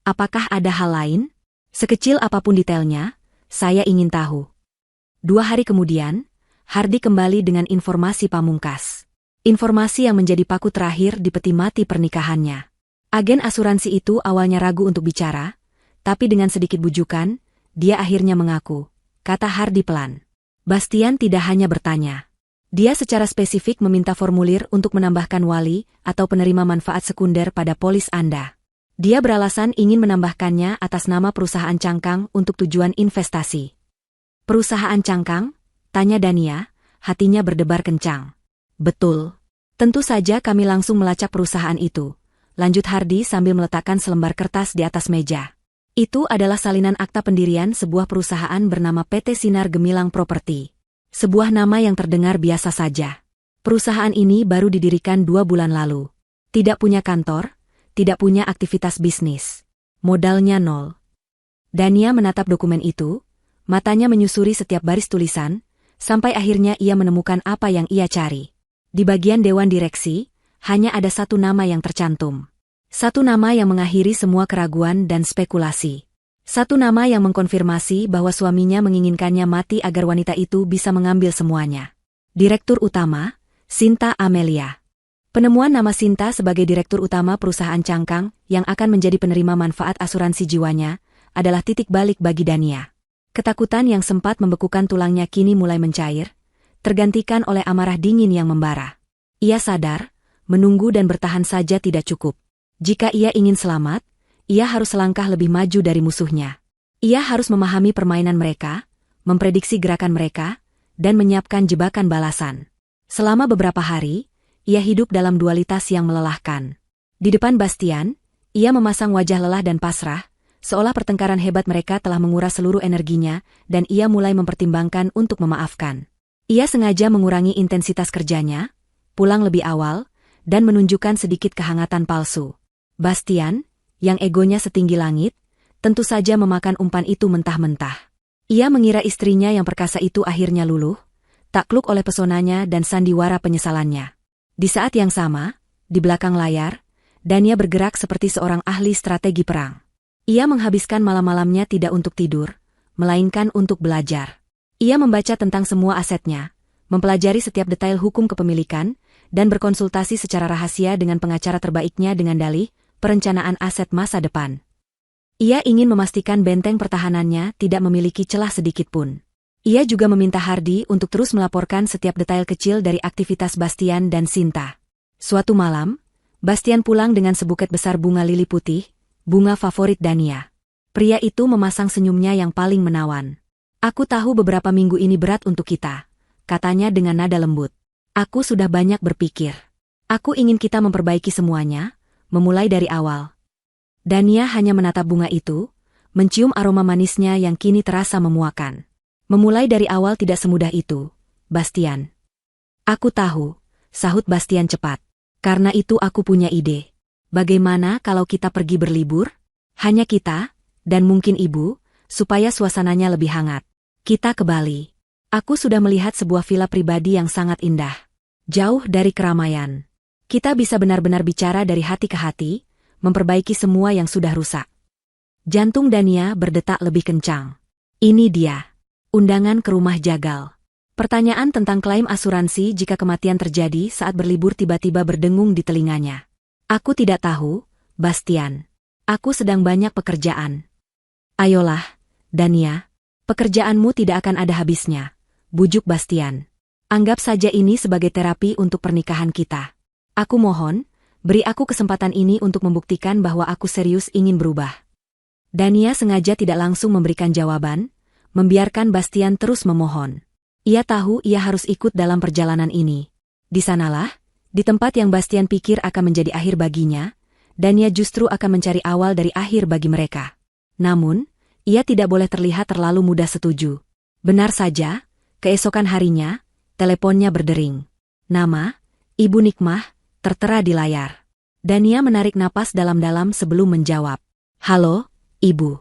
Apakah ada hal lain? Sekecil apapun detailnya, saya ingin tahu. 2 hari kemudian, Hardy kembali dengan informasi pamungkas. Informasi yang menjadi paku terakhir di peti mati pernikahannya. Agen asuransi itu awalnya ragu untuk bicara, tapi dengan sedikit bujukan, dia akhirnya mengaku, kata Hardy pelan. Bastian tidak hanya bertanya. Dia secara spesifik meminta formulir untuk menambahkan wali atau penerima manfaat sekunder pada polis Anda. Dia beralasan ingin menambahkannya atas nama perusahaan Cangkang untuk tujuan investasi. Perusahaan Cangkang? Tanya Dania, hatinya berdebar kencang. Betul. Tentu saja kami langsung melacak perusahaan itu. Lanjut Hardy sambil meletakkan selembar kertas di atas meja. Itu adalah salinan akta pendirian sebuah perusahaan bernama PT Sinar Gemilang Properti. Sebuah nama yang terdengar biasa saja. Perusahaan ini baru didirikan 2 bulan lalu. Tidak punya kantor, tidak punya aktivitas bisnis. Modalnya nol. Dania menatap dokumen itu, matanya menyusuri setiap baris tulisan, sampai akhirnya ia menemukan apa yang ia cari. Di bagian dewan direksi, hanya ada satu nama yang tercantum. Satu nama yang mengakhiri semua keraguan dan spekulasi. Satu nama yang mengkonfirmasi bahwa suaminya menginginkannya mati agar wanita itu bisa mengambil semuanya. Direktur Utama, Sinta Amelia. Penemuan nama Sinta sebagai Direktur Utama perusahaan Cangkang yang akan menjadi penerima manfaat asuransi jiwanya adalah titik balik bagi Dania. Ketakutan yang sempat membekukan tulangnya kini mulai mencair, tergantikan oleh amarah dingin yang membara. Ia sadar, menunggu dan bertahan saja tidak cukup. Jika ia ingin selamat, ia harus selangkah lebih maju dari musuhnya. Ia harus memahami permainan mereka, memprediksi gerakan mereka, dan menyiapkan jebakan balasan. Selama beberapa hari, ia hidup dalam dualitas yang melelahkan. Di depan Bastian, ia memasang wajah lelah dan pasrah, seolah pertengkaran hebat mereka telah menguras seluruh energinya, dan ia mulai mempertimbangkan untuk memaafkan. Ia sengaja mengurangi intensitas kerjanya, pulang lebih awal, dan menunjukkan sedikit kehangatan palsu. Bastian, yang egonya setinggi langit, tentu saja memakan umpan itu mentah-mentah. Ia mengira istrinya yang perkasa itu akhirnya luluh, takluk oleh pesonanya dan sandiwara penyesalannya. Di saat yang sama, di belakang layar, Dania bergerak seperti seorang ahli strategi perang. Ia menghabiskan malam-malamnya tidak untuk tidur, melainkan untuk belajar. Ia membaca tentang semua asetnya, mempelajari setiap detail hukum kepemilikan, dan berkonsultasi secara rahasia dengan pengacara terbaiknya dengan dalih perencanaan aset masa depan. Ia ingin memastikan benteng pertahanannya tidak memiliki celah sedikit pun. Ia juga meminta Hardy untuk terus melaporkan setiap detail kecil dari aktivitas Bastian dan Sinta. Suatu malam, Bastian pulang dengan sebuket besar bunga lili putih, bunga favorit Dania. Pria itu memasang senyumnya yang paling menawan. Aku tahu beberapa minggu ini berat untuk kita, katanya dengan nada lembut. Aku sudah banyak berpikir. Aku ingin kita memperbaiki semuanya, memulai dari awal. Dania hanya menatap bunga itu, mencium aroma manisnya yang kini terasa memuakan. Memulai dari awal tidak semudah itu, Bastian. Aku tahu, sahut Bastian cepat. Karena itu aku punya ide. Bagaimana kalau kita pergi berlibur? Hanya kita, dan mungkin ibu, supaya suasananya lebih hangat. Kita ke Bali. Aku sudah melihat sebuah villa pribadi yang sangat indah. Jauh dari keramaian. Kita bisa benar-benar bicara dari hati ke hati, memperbaiki semua yang sudah rusak. Jantung Dania berdetak lebih kencang. Ini dia. Undangan ke rumah jagal. Pertanyaan tentang klaim asuransi jika kematian terjadi saat berlibur tiba-tiba berdengung di telinganya. Aku tidak tahu, Bastian. Aku sedang banyak pekerjaan. Ayolah, Dania. Pekerjaanmu tidak akan ada habisnya, bujuk Bastian. Anggap saja ini sebagai terapi untuk pernikahan kita. Aku mohon, beri aku kesempatan ini untuk membuktikan bahwa aku serius ingin berubah. Dania sengaja tidak langsung memberikan jawaban, membiarkan Bastian terus memohon. Ia tahu ia harus ikut dalam perjalanan ini. Di sanalah, di tempat yang Bastian pikir akan menjadi akhir baginya, Dania justru akan mencari awal dari akhir bagi mereka. Namun, ia tidak boleh terlihat terlalu mudah setuju. Benar saja, keesokan harinya, teleponnya berdering. Nama, Ibu Nikmah, tertera di layar. Dania menarik napas dalam-dalam sebelum menjawab. Halo, Ibu.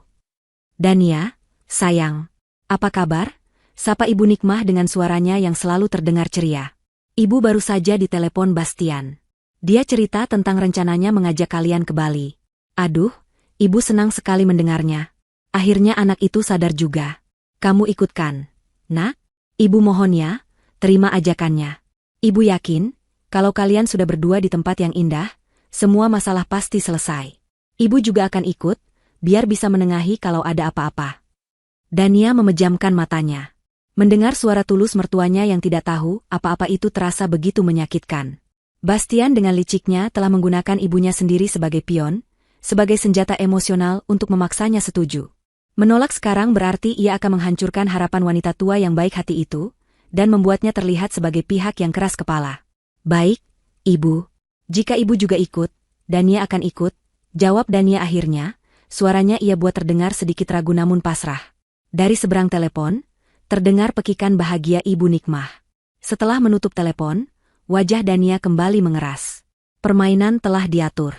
Dania, sayang. Apa kabar? Sapa Ibu Nikmah dengan suaranya yang selalu terdengar ceria. Ibu baru saja ditelepon Bastian. Dia cerita tentang rencananya mengajak kalian ke Bali. Aduh, Ibu senang sekali mendengarnya. Akhirnya anak itu sadar juga. Kamu ikutkan. Nak, Ibu mohon ya, terima ajakannya. Ibu yakin, kalau kalian sudah berdua di tempat yang indah, semua masalah pasti selesai. Ibu juga akan ikut, biar bisa menengahi kalau ada apa-apa. Dania memejamkan matanya. Mendengar suara tulus mertuanya yang tidak tahu apa-apa itu terasa begitu menyakitkan. Bastian dengan liciknya telah menggunakan ibunya sendiri sebagai pion, sebagai senjata emosional untuk memaksanya setuju. Menolak sekarang berarti ia akan menghancurkan harapan wanita tua yang baik hati itu, dan membuatnya terlihat sebagai pihak yang keras kepala. Baik, Ibu. Jika Ibu juga ikut, Dania akan ikut, jawab Dania akhirnya. Suaranya ia buat terdengar sedikit ragu namun pasrah. Dari seberang telepon, terdengar pekikan bahagia Ibu Nikmah. Setelah menutup telepon, wajah Dania kembali mengeras. Permainan telah diatur.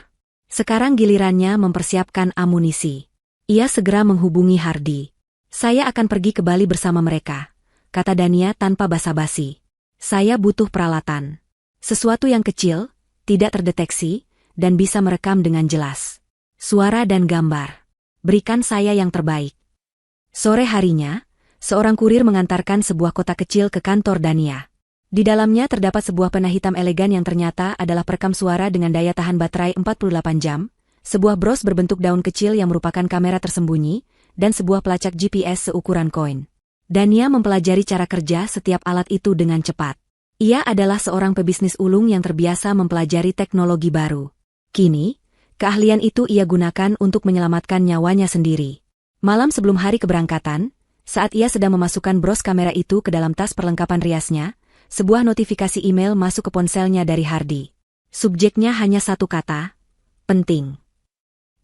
Sekarang gilirannya mempersiapkan amunisi. Ia segera menghubungi Hardi. Saya akan pergi ke Bali bersama mereka, kata Dania tanpa basa-basi. Saya butuh peralatan. Sesuatu yang kecil, tidak terdeteksi, dan bisa merekam dengan jelas. Suara dan gambar. Berikan saya yang terbaik. Sore harinya, seorang kurir mengantarkan sebuah kotak kecil ke kantor Dania. Di dalamnya terdapat sebuah pena hitam elegan yang ternyata adalah perekam suara dengan daya tahan baterai 48 jam, sebuah bros berbentuk daun kecil yang merupakan kamera tersembunyi, dan sebuah pelacak GPS seukuran koin. Dania mempelajari cara kerja setiap alat itu dengan cepat. Ia adalah seorang pebisnis ulung yang terbiasa mempelajari teknologi baru. Kini, keahlian itu ia gunakan untuk menyelamatkan nyawanya sendiri. Malam sebelum hari keberangkatan, saat ia sedang memasukkan bros kamera itu ke dalam tas perlengkapan riasnya, sebuah notifikasi email masuk ke ponselnya dari Hardi. Subjeknya hanya satu kata, penting.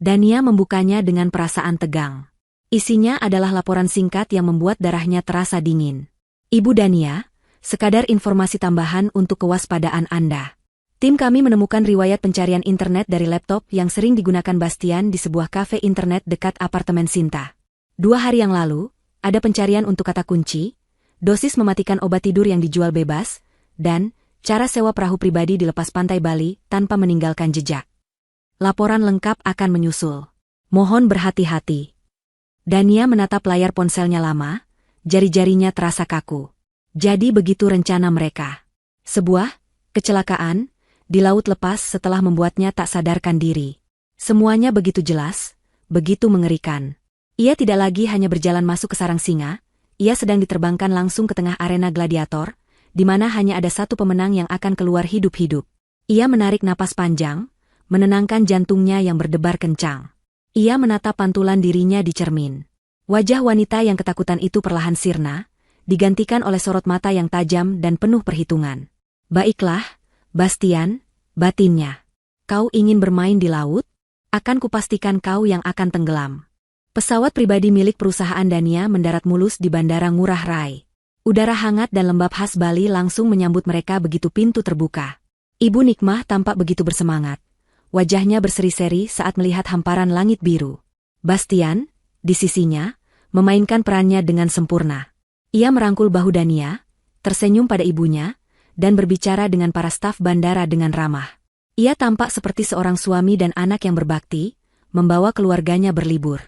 Dania membukanya dengan perasaan tegang. Isinya adalah laporan singkat yang membuat darahnya terasa dingin. Ibu Dania, sekadar informasi tambahan untuk kewaspadaan Anda. Tim kami menemukan riwayat pencarian internet dari laptop yang sering digunakan Bastian di sebuah kafe internet dekat apartemen Sinta. 2 hari yang lalu, ada pencarian untuk kata kunci, dosis mematikan obat tidur yang dijual bebas, dan cara sewa perahu pribadi di lepas pantai Bali tanpa meninggalkan jejak. Laporan lengkap akan menyusul. Mohon berhati-hati. Dania menatap layar ponselnya lama, jari-jarinya terasa kaku. Jadi begitu rencana mereka. Sebuah kecelakaan di laut lepas setelah membuatnya tak sadarkan diri. Semuanya begitu jelas, begitu mengerikan. Ia tidak lagi hanya berjalan masuk ke sarang singa, ia sedang diterbangkan langsung ke tengah arena gladiator, di mana hanya ada satu pemenang yang akan keluar hidup-hidup. Ia menarik napas panjang, menenangkan jantungnya yang berdebar kencang. Ia menatap pantulan dirinya di cermin. Wajah wanita yang ketakutan itu perlahan sirna, digantikan oleh sorot mata yang tajam dan penuh perhitungan. Baiklah, Bastian, batinnya. Kau ingin bermain di laut? Akan kupastikan kau yang akan tenggelam. Pesawat pribadi milik perusahaan Dania mendarat mulus di Bandara Ngurah Rai. Udara hangat dan lembab khas Bali langsung menyambut mereka begitu pintu terbuka. Ibu Nikmah tampak begitu bersemangat. Wajahnya berseri-seri saat melihat hamparan langit biru. Bastian, di sisinya, memainkan perannya dengan sempurna. Ia merangkul bahu Dania, tersenyum pada ibunya, dan berbicara dengan para staf bandara dengan ramah. Ia tampak seperti seorang suami dan anak yang berbakti, membawa keluarganya berlibur.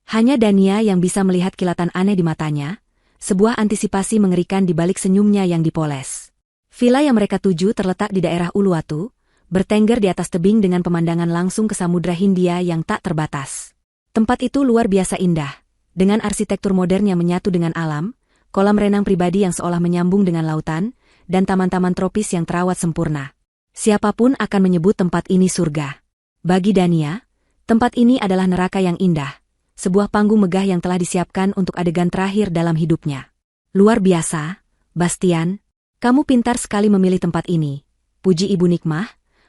Hanya Dania yang bisa melihat kilatan aneh di matanya, sebuah antisipasi mengerikan di balik senyumnya yang dipoles. Villa yang mereka tuju terletak di daerah Uluwatu, bertengger di atas tebing dengan pemandangan langsung ke Samudra Hindia yang tak terbatas. Tempat itu luar biasa indah, dengan arsitektur modern yang menyatu dengan alam, kolam renang pribadi yang seolah menyambung dengan lautan, dan taman-taman tropis yang terawat sempurna. Siapapun akan menyebut tempat ini surga. Bagi Dania, tempat ini adalah neraka yang indah, sebuah panggung megah yang telah disiapkan untuk adegan terakhir dalam hidupnya. Luar biasa, Bastian. Kamu pintar sekali memilih tempat ini, puji Ibu Nikmah,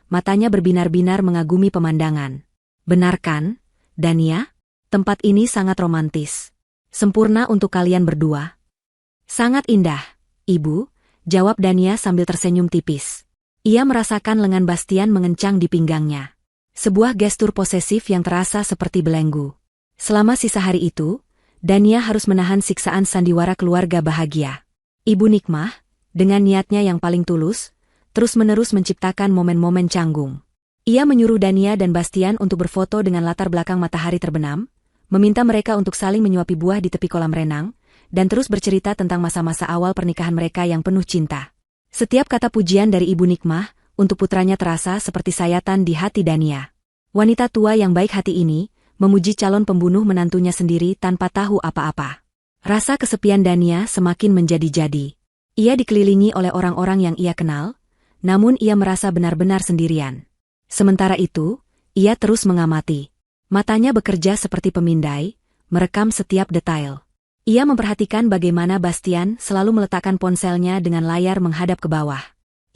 matanya berbinar-binar mengagumi pemandangan. Benar kan, Dania? Tempat ini sangat romantis. Sempurna untuk kalian berdua. Sangat indah, Ibu, jawab Dania sambil tersenyum tipis. Ia merasakan lengan Bastian mengencang di pinggangnya. Sebuah gestur posesif yang terasa seperti belenggu. Selama sisa hari itu, Dania harus menahan siksaan sandiwara keluarga bahagia. Ibu Nikmah, dengan niatnya yang paling tulus, terus-menerus menciptakan momen-momen canggung. Ia menyuruh Dania dan Bastian untuk berfoto dengan latar belakang matahari terbenam, meminta mereka untuk saling menyuapi buah di tepi kolam renang, dan terus bercerita tentang masa-masa awal pernikahan mereka yang penuh cinta. Setiap kata pujian dari Ibu Nikmah untuk putranya terasa seperti sayatan di hati Dania. Wanita tua yang baik hati ini memuji calon pembunuh menantunya sendiri tanpa tahu apa-apa. Rasa kesepian Dania semakin menjadi-jadi. Ia dikelilingi oleh orang-orang yang ia kenal, namun ia merasa benar-benar sendirian. Sementara itu, ia terus mengamati. Matanya bekerja seperti pemindai, merekam setiap detail. Ia memperhatikan bagaimana Bastian selalu meletakkan ponselnya dengan layar menghadap ke bawah.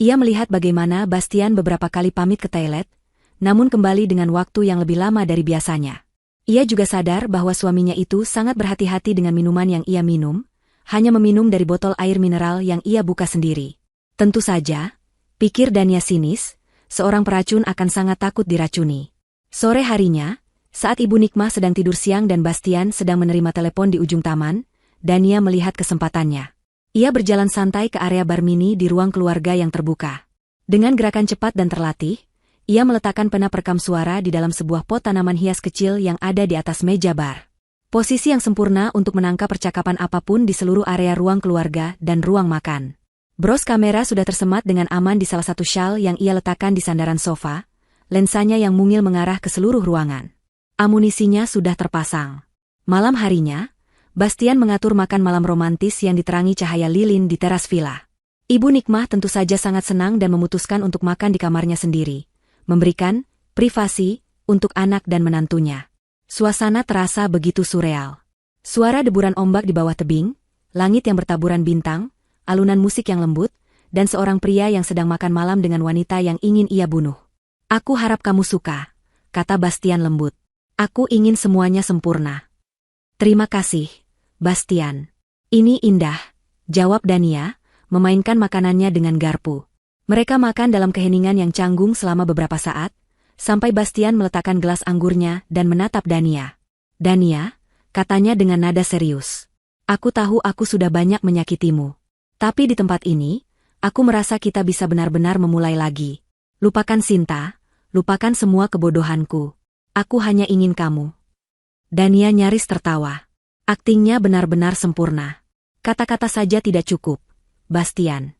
Ia melihat bagaimana Bastian beberapa kali pamit ke toilet, namun kembali dengan waktu yang lebih lama dari biasanya. Ia juga sadar bahwa suaminya itu sangat berhati-hati dengan minuman yang ia minum, hanya meminum dari botol air mineral yang ia buka sendiri. Tentu saja, pikir Dania sinis, seorang peracun akan sangat takut diracuni. Sore harinya, saat Ibu Nikmah sedang tidur siang dan Bastian sedang menerima telepon di ujung taman, Dania melihat kesempatannya. Ia berjalan santai ke area bar mini di ruang keluarga yang terbuka. Dengan gerakan cepat dan terlatih, ia meletakkan pena perekam suara di dalam sebuah pot tanaman hias kecil yang ada di atas meja bar. Posisi yang sempurna untuk menangkap percakapan apapun di seluruh area ruang keluarga dan ruang makan. Bros kamera sudah tersemat dengan aman di salah satu syal yang ia letakkan di sandaran sofa, lensanya yang mungil mengarah ke seluruh ruangan. Amunisinya sudah terpasang. Malam harinya, Bastian mengatur makan malam romantis yang diterangi cahaya lilin di teras villa. Ibu Nikmah tentu saja sangat senang dan memutuskan untuk makan di kamarnya sendiri, memberikan privasi untuk anak dan menantunya. Suasana terasa begitu surreal. Suara deburan ombak di bawah tebing, langit yang bertaburan bintang, alunan musik yang lembut, dan seorang pria yang sedang makan malam dengan wanita yang ingin ia bunuh. Aku harap kamu suka, kata Bastian lembut. Aku ingin semuanya sempurna. Terima kasih, Bastian. Ini indah, jawab Dania, memainkan makanannya dengan garpu. Mereka makan dalam keheningan yang canggung selama beberapa saat, sampai Bastian meletakkan gelas anggurnya dan menatap Dania. Dania, katanya dengan nada serius. Aku tahu aku sudah banyak menyakitimu. Tapi di tempat ini, aku merasa kita bisa benar-benar memulai lagi. Lupakan Sinta, lupakan semua kebodohanku. Aku hanya ingin kamu. Dania nyaris tertawa. Aktingnya benar-benar sempurna. Kata-kata saja tidak cukup, Bastian.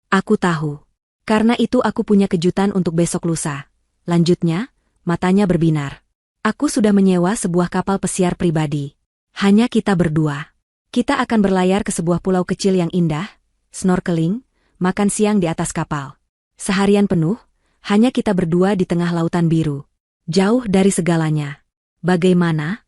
Aku tahu. Karena itu aku punya kejutan untuk besok lusa. Lanjutnya, matanya berbinar. Aku sudah menyewa sebuah kapal pesiar pribadi. Hanya kita berdua. Kita akan berlayar ke sebuah pulau kecil yang indah, snorkeling, makan siang di atas kapal. Seharian penuh, hanya kita berdua di tengah lautan biru. Jauh dari segalanya. Bagaimana?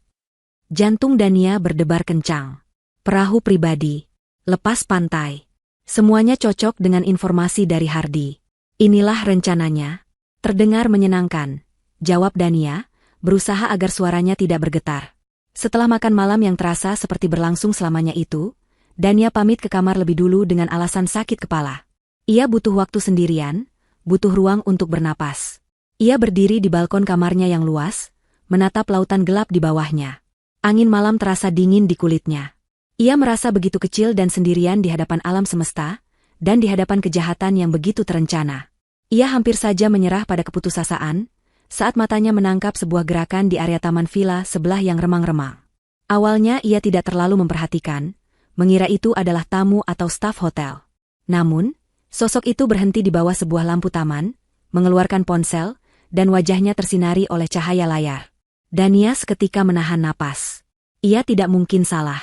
Jantung Dania berdebar kencang. Perahu pribadi. Lepas pantai. Semuanya cocok dengan informasi dari Hardy. Inilah rencananya. Terdengar menyenangkan, jawab Dania, berusaha agar suaranya tidak bergetar. Setelah makan malam yang terasa seperti berlangsung selamanya itu, Dania pamit ke kamar lebih dulu dengan alasan sakit kepala. Ia butuh waktu sendirian, butuh ruang untuk bernapas. Ia berdiri di balkon kamarnya yang luas, menatap lautan gelap di bawahnya. Angin malam terasa dingin di kulitnya. Ia merasa begitu kecil dan sendirian di hadapan alam semesta, dan di hadapan kejahatan yang begitu terencana. Ia hampir saja menyerah pada keputusasaan, saat matanya menangkap sebuah gerakan di area taman villa sebelah yang remang-remang. Awalnya ia tidak terlalu memperhatikan, mengira itu adalah tamu atau staf hotel. Namun, sosok itu berhenti di bawah sebuah lampu taman, mengeluarkan ponsel, dan wajahnya tersinari oleh cahaya layar. Dania seketika menahan napas. Ia tidak mungkin salah.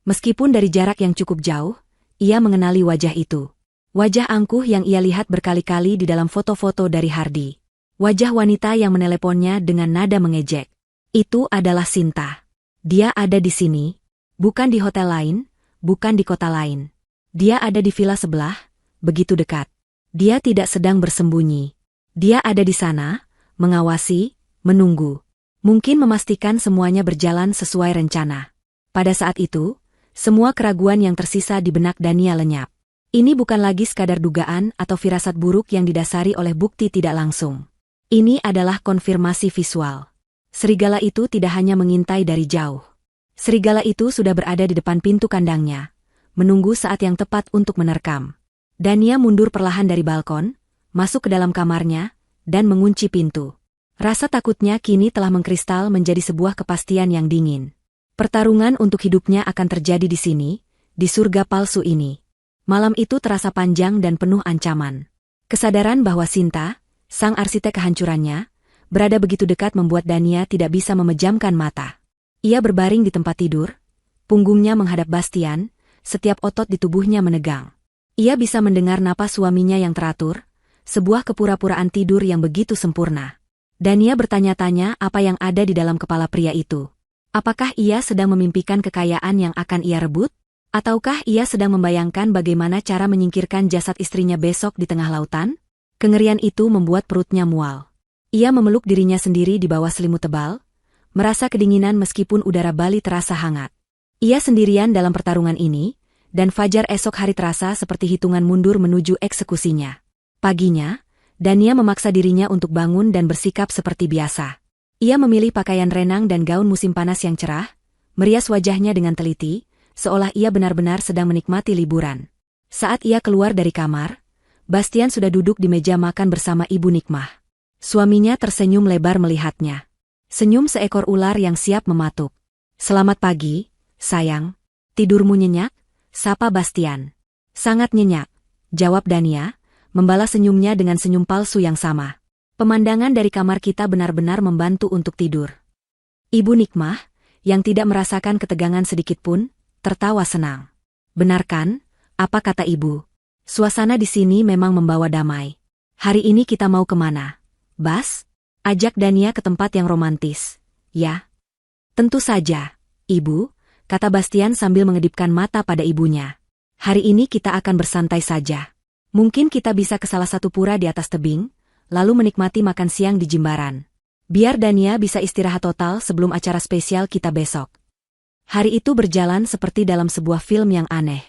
Meskipun dari jarak yang cukup jauh, ia mengenali wajah itu. Wajah angkuh yang ia lihat berkali-kali di dalam foto-foto dari Hardy. Wajah wanita yang meneleponnya dengan nada mengejek. Itu adalah Sinta. Dia ada di sini, bukan di hotel lain, bukan di kota lain. Dia ada di villa sebelah, begitu dekat. Dia tidak sedang bersembunyi. Dia ada di sana, mengawasi, menunggu. Mungkin memastikan semuanya berjalan sesuai rencana. Pada saat itu, semua keraguan yang tersisa di benak Dania lenyap. Ini bukan lagi sekadar dugaan atau firasat buruk yang didasari oleh bukti tidak langsung. Ini adalah konfirmasi visual. Serigala itu tidak hanya mengintai dari jauh. Serigala itu sudah berada di depan pintu kandangnya, menunggu saat yang tepat untuk menerkam. Dania mundur perlahan dari balkon, masuk ke dalam kamarnya, dan mengunci pintu. Rasa takutnya kini telah mengkristal menjadi sebuah kepastian yang dingin. Pertarungan untuk hidupnya akan terjadi di sini, di surga palsu ini. Malam itu terasa panjang dan penuh ancaman. Kesadaran bahwa Sinta, sang arsitek kehancurannya, berada begitu dekat membuat Dania tidak bisa memejamkan mata. Ia berbaring di tempat tidur, punggungnya menghadap Bastian, setiap otot di tubuhnya menegang. Ia bisa mendengar napas suaminya yang teratur, sebuah kepura-puraan tidur yang begitu sempurna. Dania bertanya-tanya apa yang ada di dalam kepala pria itu. Apakah ia sedang memimpikan kekayaan yang akan ia rebut? Ataukah ia sedang membayangkan bagaimana cara menyingkirkan jasad istrinya besok di tengah lautan? Kengerian itu membuat perutnya mual. Ia memeluk dirinya sendiri di bawah selimut tebal, merasa kedinginan meskipun udara Bali terasa hangat. Ia sendirian dalam pertarungan ini, dan fajar esok hari terasa seperti hitungan mundur menuju eksekusinya. Paginya, Dania memaksa dirinya untuk bangun dan bersikap seperti biasa. Ia memilih pakaian renang dan gaun musim panas yang cerah, merias wajahnya dengan teliti, seolah ia benar-benar sedang menikmati liburan. Saat ia keluar dari kamar, Bastian sudah duduk di meja makan bersama Ibu Nikmah. Suaminya tersenyum lebar melihatnya. Senyum seekor ular yang siap mematuk. "Selamat pagi, sayang. Tidurmu nyenyak?" sapa Bastian. "Sangat nyenyak," jawab Dania, membalas senyumnya dengan senyum palsu yang sama. Pemandangan dari kamar kita benar-benar membantu untuk tidur. Ibu Nikmah, yang tidak merasakan ketegangan sedikitpun, tertawa senang. "Benar kan? Apa kata ibu? Suasana di sini memang membawa damai. Hari ini kita mau kemana, Bas?" ajak Dania ke tempat yang romantis. "Ya, tentu saja, ibu," kata Bastian sambil mengedipkan mata pada ibunya. "Hari ini kita akan bersantai saja. Mungkin kita bisa ke salah satu pura di atas tebing, lalu menikmati makan siang di Jimbaran. Biar Dania bisa istirahat total sebelum acara spesial kita besok." Hari itu berjalan seperti dalam sebuah film yang aneh.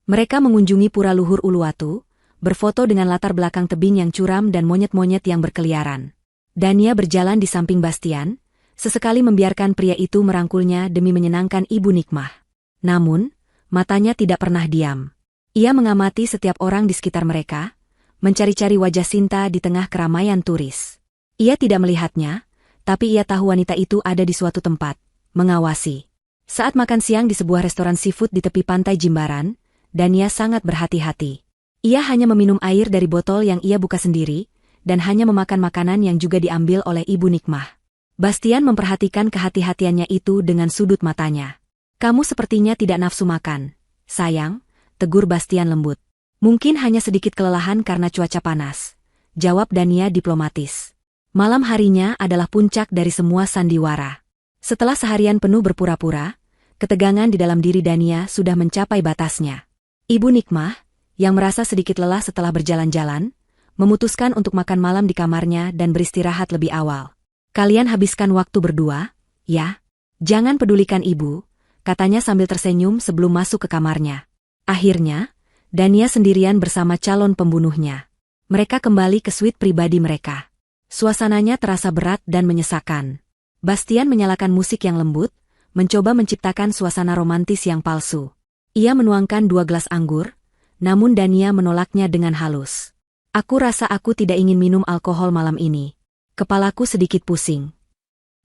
Mereka mengunjungi Pura Luhur Uluwatu, berfoto dengan latar belakang tebing yang curam dan monyet-monyet yang berkeliaran. Dania berjalan di samping Bastian, sesekali membiarkan pria itu merangkulnya demi menyenangkan Ibu Nikmah. Namun, matanya tidak pernah diam. Ia mengamati setiap orang di sekitar mereka, mencari-cari wajah Sinta di tengah keramaian turis. Ia tidak melihatnya, tapi ia tahu wanita itu ada di suatu tempat, mengawasi. Saat makan siang di sebuah restoran seafood di tepi pantai Jimbaran, Dania sangat berhati-hati. Ia hanya meminum air dari botol yang ia buka sendiri, dan hanya memakan makanan yang juga diambil oleh Ibu Nikmah. Bastian memperhatikan kehati-hatiannya itu dengan sudut matanya. "Kamu sepertinya tidak nafsu makan, sayang," tegur Bastian lembut. "Mungkin hanya sedikit kelelahan karena cuaca panas," jawab Dania diplomatis. Malam harinya adalah puncak dari semua sandiwara. Setelah seharian penuh berpura-pura, ketegangan di dalam diri Dania sudah mencapai batasnya. Ibu Nikmah, yang merasa sedikit lelah setelah berjalan-jalan, memutuskan untuk makan malam di kamarnya dan beristirahat lebih awal. "Kalian habiskan waktu berdua, ya? Jangan pedulikan ibu," katanya sambil tersenyum sebelum masuk ke kamarnya. Akhirnya, Dania sendirian bersama calon pembunuhnya. Mereka kembali ke suite pribadi mereka. Suasananya terasa berat dan menyesakan. Bastian menyalakan musik yang lembut, mencoba menciptakan suasana romantis yang palsu. Ia menuangkan 2 gelas anggur, namun Dania menolaknya dengan halus. Aku rasa aku tidak ingin minum alkohol malam ini. Kepalaku sedikit pusing.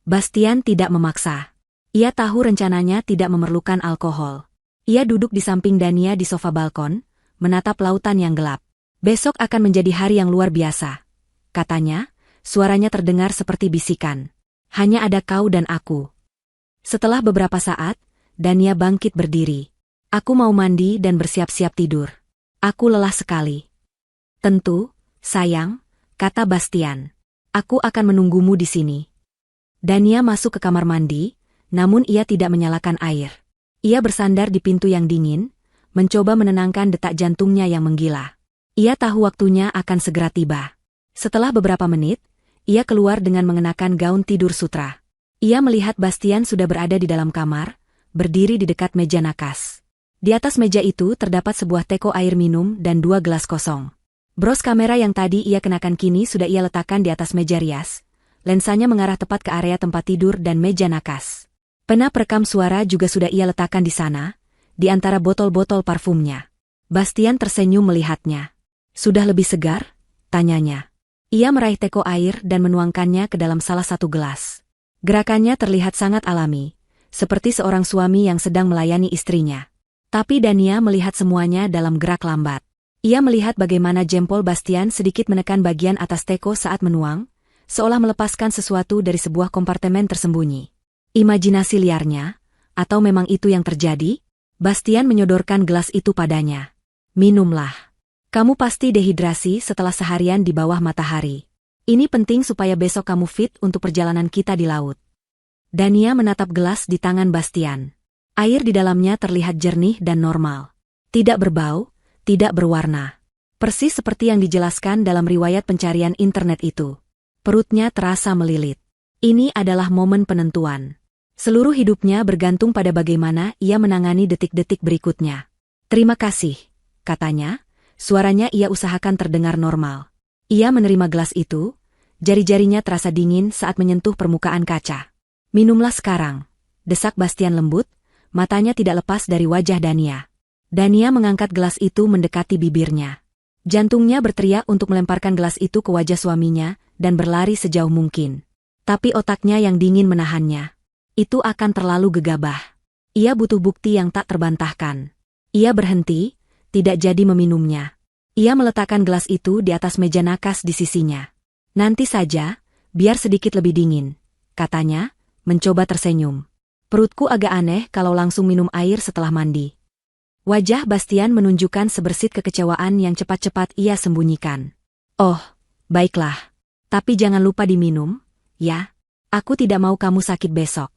Bastian tidak memaksa. Ia tahu rencananya tidak memerlukan alkohol. Ia duduk di samping Dania di sofa balkon, menatap lautan yang gelap. Besok akan menjadi hari yang luar biasa, katanya, suaranya terdengar seperti bisikan. Hanya ada kau dan aku. Setelah beberapa saat, Dania bangkit berdiri. Aku mau mandi dan bersiap-siap tidur. Aku lelah sekali. Tentu, sayang, kata Bastian. Aku akan menunggumu di sini. Dania masuk ke kamar mandi, namun ia tidak menyalakan air. Ia bersandar di pintu yang dingin, mencoba menenangkan detak jantungnya yang menggila. Ia tahu waktunya akan segera tiba. Setelah beberapa menit, ia keluar dengan mengenakan gaun tidur sutra. Ia melihat Bastian sudah berada di dalam kamar, berdiri di dekat meja nakas. Di atas meja itu terdapat sebuah teko air minum dan 2 gelas kosong. Bros kamera yang tadi ia kenakan kini sudah ia letakkan di atas meja rias. Lensanya mengarah tepat ke area tempat tidur dan meja nakas. Pena perekam suara juga sudah ia letakkan di sana, di antara botol-botol parfumnya. Bastian tersenyum melihatnya. Sudah lebih segar? Tanyanya. Ia meraih teko air dan menuangkannya ke dalam salah satu gelas. Gerakannya terlihat sangat alami, seperti seorang suami yang sedang melayani istrinya. Tapi Dania melihat semuanya dalam gerak lambat. Ia melihat bagaimana jempol Bastian sedikit menekan bagian atas teko saat menuang, seolah melepaskan sesuatu dari sebuah kompartemen tersembunyi. Imajinasi liarnya, atau memang itu yang terjadi? Bastian menyodorkan gelas itu padanya. Minumlah. Kamu pasti dehidrasi setelah seharian di bawah matahari. Ini penting supaya besok kamu fit untuk perjalanan kita di laut. Dania menatap gelas di tangan Bastian. Air di dalamnya terlihat jernih dan normal. Tidak berbau, tidak berwarna. Persis seperti yang dijelaskan dalam riwayat pencarian internet itu. Perutnya terasa melilit. Ini adalah momen penentuan. Seluruh hidupnya bergantung pada bagaimana ia menangani detik-detik berikutnya. Terima kasih, katanya, suaranya ia usahakan terdengar normal. Ia menerima gelas itu, jari-jarinya terasa dingin saat menyentuh permukaan kaca. Minumlah sekarang, desak Bastian lembut, matanya tidak lepas dari wajah Dania. Dania mengangkat gelas itu mendekati bibirnya. Jantungnya berteriak untuk melemparkan gelas itu ke wajah suaminya dan berlari sejauh mungkin. Tapi otaknya yang dingin menahannya. Itu akan terlalu gegabah. Ia butuh bukti yang tak terbantahkan. Ia berhenti, tidak jadi meminumnya. Ia meletakkan gelas itu di atas meja nakas di sisinya. Nanti saja, biar sedikit lebih dingin, katanya, mencoba tersenyum. Perutku agak aneh kalau langsung minum air setelah mandi. Wajah Bastian menunjukkan sebersit kekecewaan yang cepat-cepat ia sembunyikan. Oh, baiklah. Tapi jangan lupa diminum, ya. Aku tidak mau kamu sakit besok.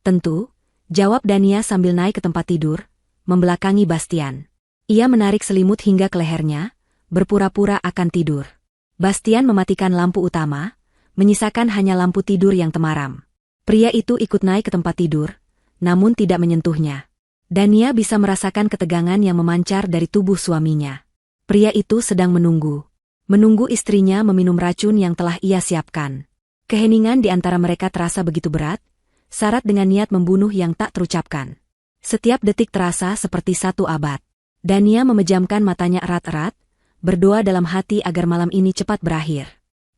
Tentu, jawab Dania sambil naik ke tempat tidur, membelakangi Bastian. Ia menarik selimut hingga ke lehernya, berpura-pura akan tidur. Bastian mematikan lampu utama, menyisakan hanya lampu tidur yang temaram. Pria itu ikut naik ke tempat tidur, namun tidak menyentuhnya. Dania bisa merasakan ketegangan yang memancar dari tubuh suaminya. Pria itu sedang menunggu. Menunggu istrinya meminum racun yang telah ia siapkan. Keheningan di antara mereka terasa begitu berat, syarat dengan niat membunuh yang tak terucapkan. Setiap detik terasa seperti 1 abad. Dania memejamkan matanya erat-erat, berdoa dalam hati agar malam ini cepat berakhir.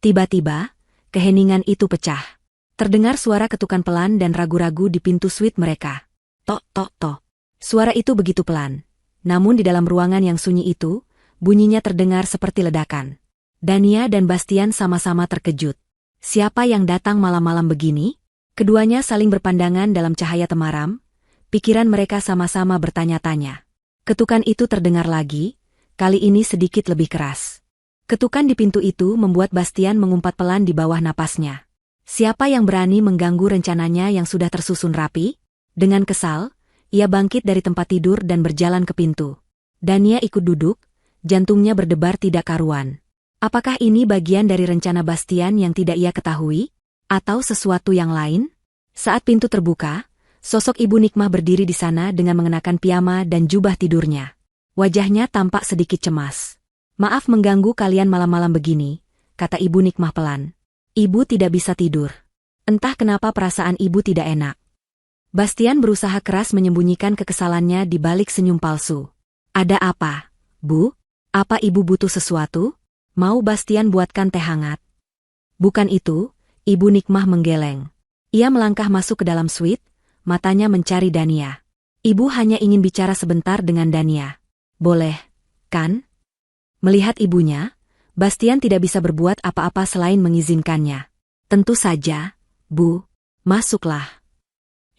Tiba-tiba, keheningan itu pecah. Terdengar suara ketukan pelan dan ragu-ragu di pintu suite mereka. Tok, tok, tok. Suara itu begitu pelan. Namun di dalam ruangan yang sunyi itu, bunyinya terdengar seperti ledakan. Dania dan Bastian sama-sama terkejut. Siapa yang datang malam-malam begini? Keduanya saling berpandangan dalam cahaya temaram, pikiran mereka sama-sama bertanya-tanya. Ketukan itu terdengar lagi, kali ini sedikit lebih keras. Ketukan di pintu itu membuat Bastian mengumpat pelan di bawah napasnya. Siapa yang berani mengganggu rencananya yang sudah tersusun rapi? Dengan kesal, ia bangkit dari tempat tidur dan berjalan ke pintu. Dania ikut duduk, jantungnya berdebar tidak karuan. Apakah ini bagian dari rencana Bastian yang tidak ia ketahui? Atau sesuatu yang lain? Saat pintu terbuka, sosok Ibu Nikmah berdiri di sana dengan mengenakan piyama dan jubah tidurnya. Wajahnya tampak sedikit cemas. Maaf mengganggu kalian malam-malam begini, kata Ibu Nikmah pelan. Ibu tidak bisa tidur. Entah kenapa perasaan ibu tidak enak. Bastian berusaha keras menyembunyikan kekesalannya di balik senyum palsu. Ada apa, Bu? Apa Ibu butuh sesuatu? Mau Bastian buatkan teh hangat? Bukan itu, Ibu Nikmah menggeleng. Ia melangkah masuk ke dalam suite, matanya mencari Dania. Ibu hanya ingin bicara sebentar dengan Dania. Boleh, kan? Melihat ibunya, Bastian tidak bisa berbuat apa-apa selain mengizinkannya. Tentu saja, Bu. Masuklah.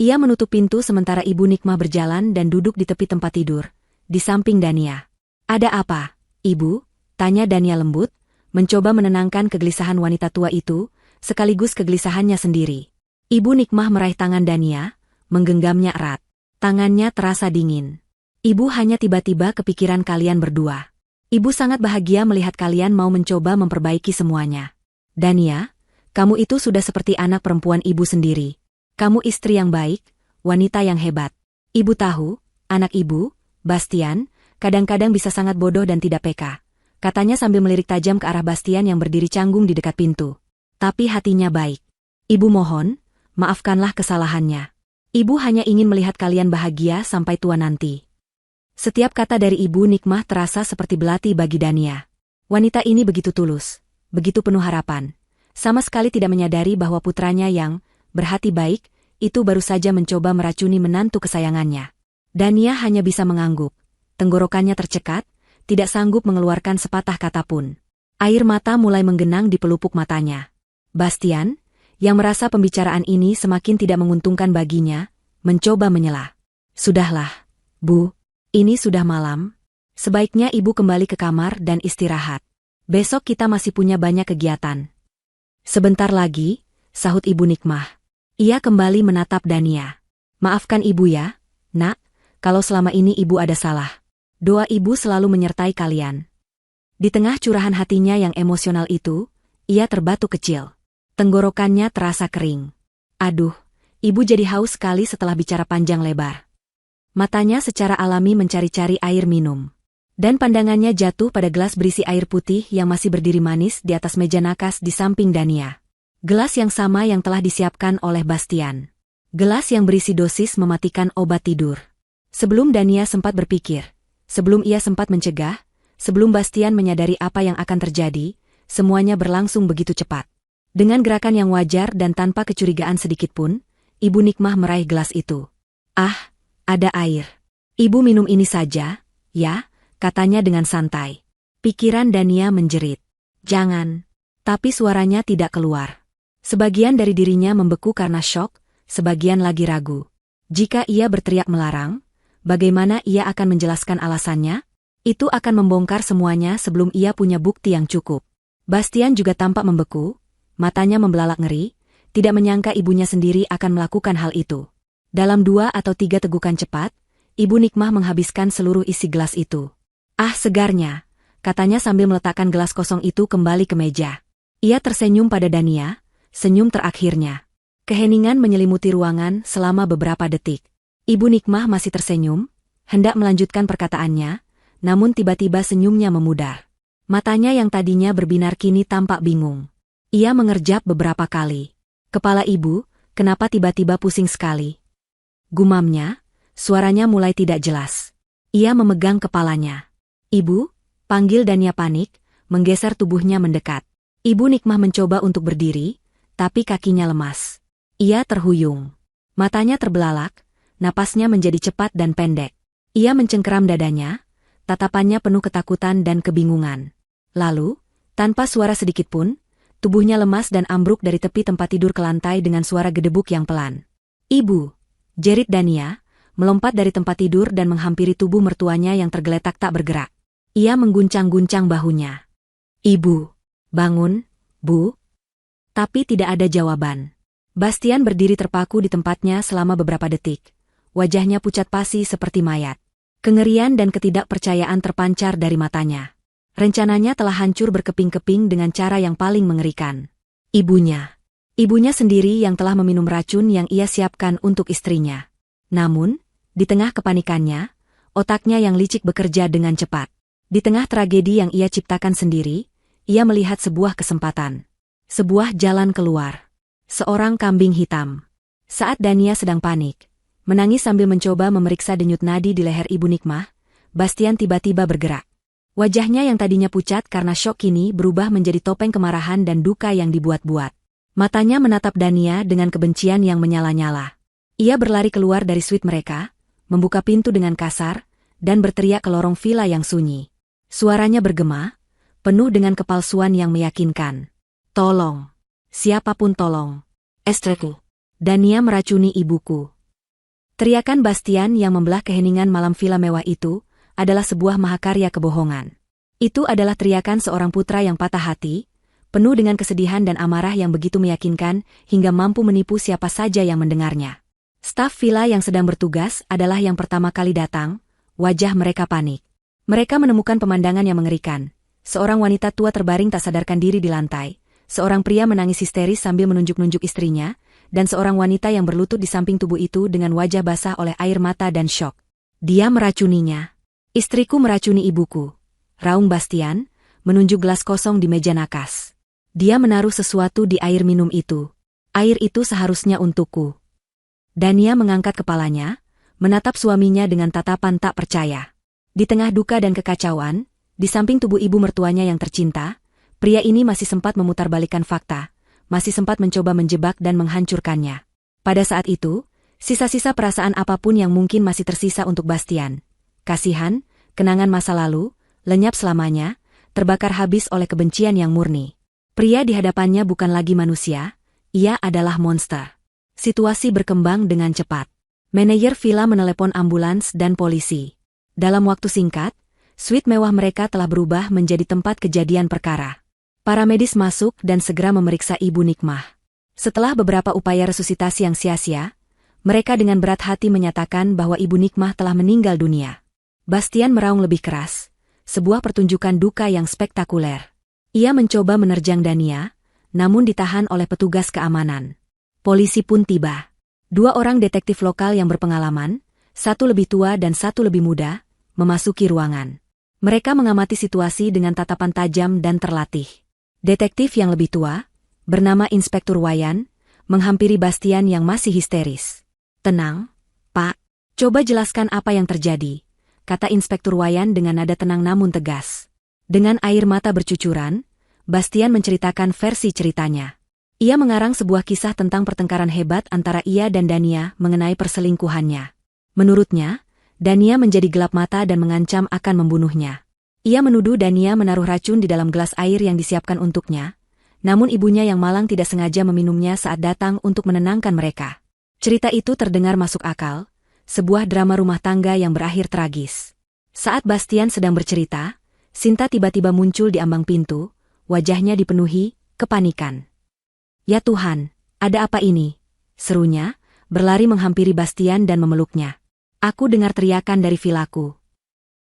Ia menutup pintu sementara Ibu Nikmah berjalan dan duduk di tepi tempat tidur, di samping Dania. Ada apa, Ibu? Tanya Dania lembut, mencoba menenangkan kegelisahan wanita tua itu, sekaligus kegelisahannya sendiri. Ibu Nikmah meraih tangan Dania, menggenggamnya erat. Tangannya terasa dingin. Ibu hanya tiba-tiba kepikiran kalian berdua. Ibu sangat bahagia melihat kalian mau mencoba memperbaiki semuanya. Dania, kamu itu sudah seperti anak perempuan ibu sendiri. Kamu istri yang baik, wanita yang hebat. Ibu tahu, anak ibu, Bastian, kadang-kadang bisa sangat bodoh dan tidak peka. Katanya sambil melirik tajam ke arah Bastian yang berdiri canggung di dekat pintu. Tapi hatinya baik. Ibu mohon, maafkanlah kesalahannya. Ibu hanya ingin melihat kalian bahagia sampai tua nanti. Setiap kata dari Ibu Nikmah terasa seperti belati bagi Dania. Wanita ini begitu tulus, begitu penuh harapan. Sama sekali tidak menyadari bahwa putranya yang berhati baik, itu baru saja mencoba meracuni menantu kesayangannya. Dania hanya bisa mengangguk. Tenggorokannya tercekat, tidak sanggup mengeluarkan sepatah kata pun. Air mata mulai menggenang di pelupuk matanya. Bastian, yang merasa pembicaraan ini semakin tidak menguntungkan baginya, mencoba menyela. Sudahlah, Bu, ini sudah malam. Sebaiknya Ibu kembali ke kamar dan istirahat. Besok kita masih punya banyak kegiatan. Sebentar lagi, sahut Ibu Nikmah. Ia kembali menatap Dania. Maafkan Ibu ya, Nak, kalau selama ini Ibu ada salah. Doa Ibu selalu menyertai kalian. Di tengah curahan hatinya yang emosional itu, ia terbatuk kecil. Tenggorokannya terasa kering. Aduh, Ibu jadi haus sekali setelah bicara panjang lebar. Matanya secara alami mencari-cari air minum. Dan pandangannya jatuh pada gelas berisi air putih yang masih berdiri manis di atas meja nakas di samping Dania. Gelas yang sama yang telah disiapkan oleh Bastian. Gelas yang berisi dosis mematikan obat tidur. Sebelum Dania sempat berpikir, sebelum ia sempat mencegah, sebelum Bastian menyadari apa yang akan terjadi, semuanya berlangsung begitu cepat. Dengan gerakan yang wajar dan tanpa kecurigaan sedikitpun, Ibu Nikmah meraih gelas itu. Ah, ada air. Ibu minum ini saja, ya, katanya dengan santai. Pikiran Dania menjerit. Jangan. Tapi suaranya tidak keluar. Sebagian dari dirinya membeku karena syok, sebagian lagi ragu. Jika ia berteriak melarang, bagaimana ia akan menjelaskan alasannya? Itu akan membongkar semuanya sebelum ia punya bukti yang cukup. Bastian juga tampak membeku, matanya membelalak ngeri, tidak menyangka ibunya sendiri akan melakukan hal itu. Dalam 2 atau 3 tegukan cepat, Ibu Nikmah menghabiskan seluruh isi gelas itu. Ah, segarnya, katanya sambil meletakkan gelas kosong itu kembali ke meja. Ia tersenyum pada Dania, senyum terakhirnya. Keheningan menyelimuti ruangan selama beberapa detik. Ibu Nikmah masih tersenyum, hendak melanjutkan perkataannya, namun tiba-tiba senyumnya memudar. Matanya yang tadinya berbinar kini tampak bingung. Ia mengerjap beberapa kali. Kepala ibu, kenapa tiba-tiba pusing sekali? Gumamnya, suaranya mulai tidak jelas. Ia memegang kepalanya. Ibu, panggil Dania panik, menggeser tubuhnya mendekat. Ibu Nikmah mencoba untuk berdiri, tapi kakinya lemas. Ia terhuyung. Matanya terbelalak, napasnya menjadi cepat dan pendek. Ia mencengkeram dadanya, tatapannya penuh ketakutan dan kebingungan. Lalu, tanpa suara sedikitpun, tubuhnya lemas dan ambruk dari tepi tempat tidur ke lantai dengan suara gedebuk yang pelan. Ibu, jerit Dania, melompat dari tempat tidur dan menghampiri tubuh mertuanya yang tergeletak tak bergerak. Ia mengguncang-guncang bahunya. Ibu, bangun, Bu. Tapi tidak ada jawaban. Bastian berdiri terpaku di tempatnya selama beberapa detik. Wajahnya pucat pasi seperti mayat. Kengerian dan ketidakpercayaan terpancar dari matanya. Rencananya telah hancur berkeping-keping dengan cara yang paling mengerikan. Ibunya. Ibunya sendiri yang telah meminum racun yang ia siapkan untuk istrinya. Namun, di tengah kepanikannya, otaknya yang licik bekerja dengan cepat. Di tengah tragedi yang ia ciptakan sendiri, ia melihat sebuah kesempatan. Sebuah jalan keluar. Seorang kambing hitam. Saat Dania sedang panik, Menangis sambil mencoba memeriksa denyut nadi di leher Ibu Nikmah, Bastian tiba-tiba bergerak. Wajahnya yang tadinya pucat karena syok kini berubah menjadi topeng kemarahan dan duka yang dibuat-buat. Matanya menatap Dania dengan kebencian yang menyala-nyala. Ia berlari keluar dari suite mereka, membuka pintu dengan kasar, dan berteriak ke lorong villa yang sunyi. Suaranya bergema, penuh dengan kepalsuan yang meyakinkan. Tolong. Siapapun tolong. Estreku. Dania meracuni ibuku. Teriakan Bastian yang membelah keheningan malam villa mewah itu adalah sebuah mahakarya kebohongan. Itu adalah teriakan seorang putra yang patah hati, penuh dengan kesedihan dan amarah yang begitu meyakinkan hingga mampu menipu siapa saja yang mendengarnya. Staf villa yang sedang bertugas adalah yang pertama kali datang, wajah mereka panik. Mereka menemukan pemandangan yang mengerikan. Seorang wanita tua terbaring tak sadarkan diri di lantai, seorang pria menangis histeris sambil menunjuk-nunjuk istrinya, dan seorang wanita yang berlutut di samping tubuh itu dengan wajah basah oleh air mata dan syok. Dia meracuninya. Istriku meracuni ibuku. Raung Bastian, menunjuk gelas kosong di meja nakas. Dia menaruh sesuatu di air minum itu. Air itu seharusnya untukku. Dania mengangkat kepalanya, menatap suaminya dengan tatapan tak percaya. Di tengah duka dan kekacauan, di samping tubuh ibu mertuanya yang tercinta, pria ini masih sempat memutarbalikkan fakta, masih sempat mencoba menjebak dan menghancurkannya. Pada saat itu, sisa-sisa perasaan apapun yang mungkin masih tersisa untuk Bastian. Kasihan, kenangan masa lalu, lenyap selamanya, terbakar habis oleh kebencian yang murni. Pria di hadapannya bukan lagi manusia, ia adalah monster. Situasi berkembang dengan cepat. Manajer villa menelepon ambulans dan polisi. Dalam waktu singkat, suite mewah mereka telah berubah menjadi tempat kejadian perkara. Para medis masuk dan segera memeriksa Ibu Nikmah. Setelah beberapa upaya resusitasi yang sia-sia, mereka dengan berat hati menyatakan bahwa Ibu Nikmah telah meninggal dunia. Bastian meraung lebih keras, sebuah pertunjukan duka yang spektakuler. Ia mencoba menerjang Dania, namun ditahan oleh petugas keamanan. Polisi pun tiba. 2 orang detektif lokal yang berpengalaman, satu lebih tua dan satu lebih muda, memasuki ruangan. Mereka mengamati situasi dengan tatapan tajam dan terlatih. Detektif yang lebih tua, bernama Inspektur Wayan, menghampiri Bastian yang masih histeris. "Tenang, Pak. Coba jelaskan apa yang terjadi," kata Inspektur Wayan dengan nada tenang namun tegas. Dengan air mata bercucuran, Bastian menceritakan versi ceritanya. Ia mengarang sebuah kisah tentang pertengkaran hebat antara ia dan Dania mengenai perselingkuhannya. Menurutnya, Dania menjadi gelap mata dan mengancam akan membunuhnya. Ia menuduh Dania menaruh racun di dalam gelas air yang disiapkan untuknya, namun ibunya yang malang tidak sengaja meminumnya saat datang untuk menenangkan mereka. Cerita itu terdengar masuk akal, sebuah drama rumah tangga yang berakhir tragis. Saat Bastian sedang bercerita, Sinta tiba-tiba muncul di ambang pintu, wajahnya dipenuhi kepanikan. "Ya Tuhan, ada apa ini?" serunya, berlari menghampiri Bastian dan memeluknya. "Aku dengar teriakan dari vilaku."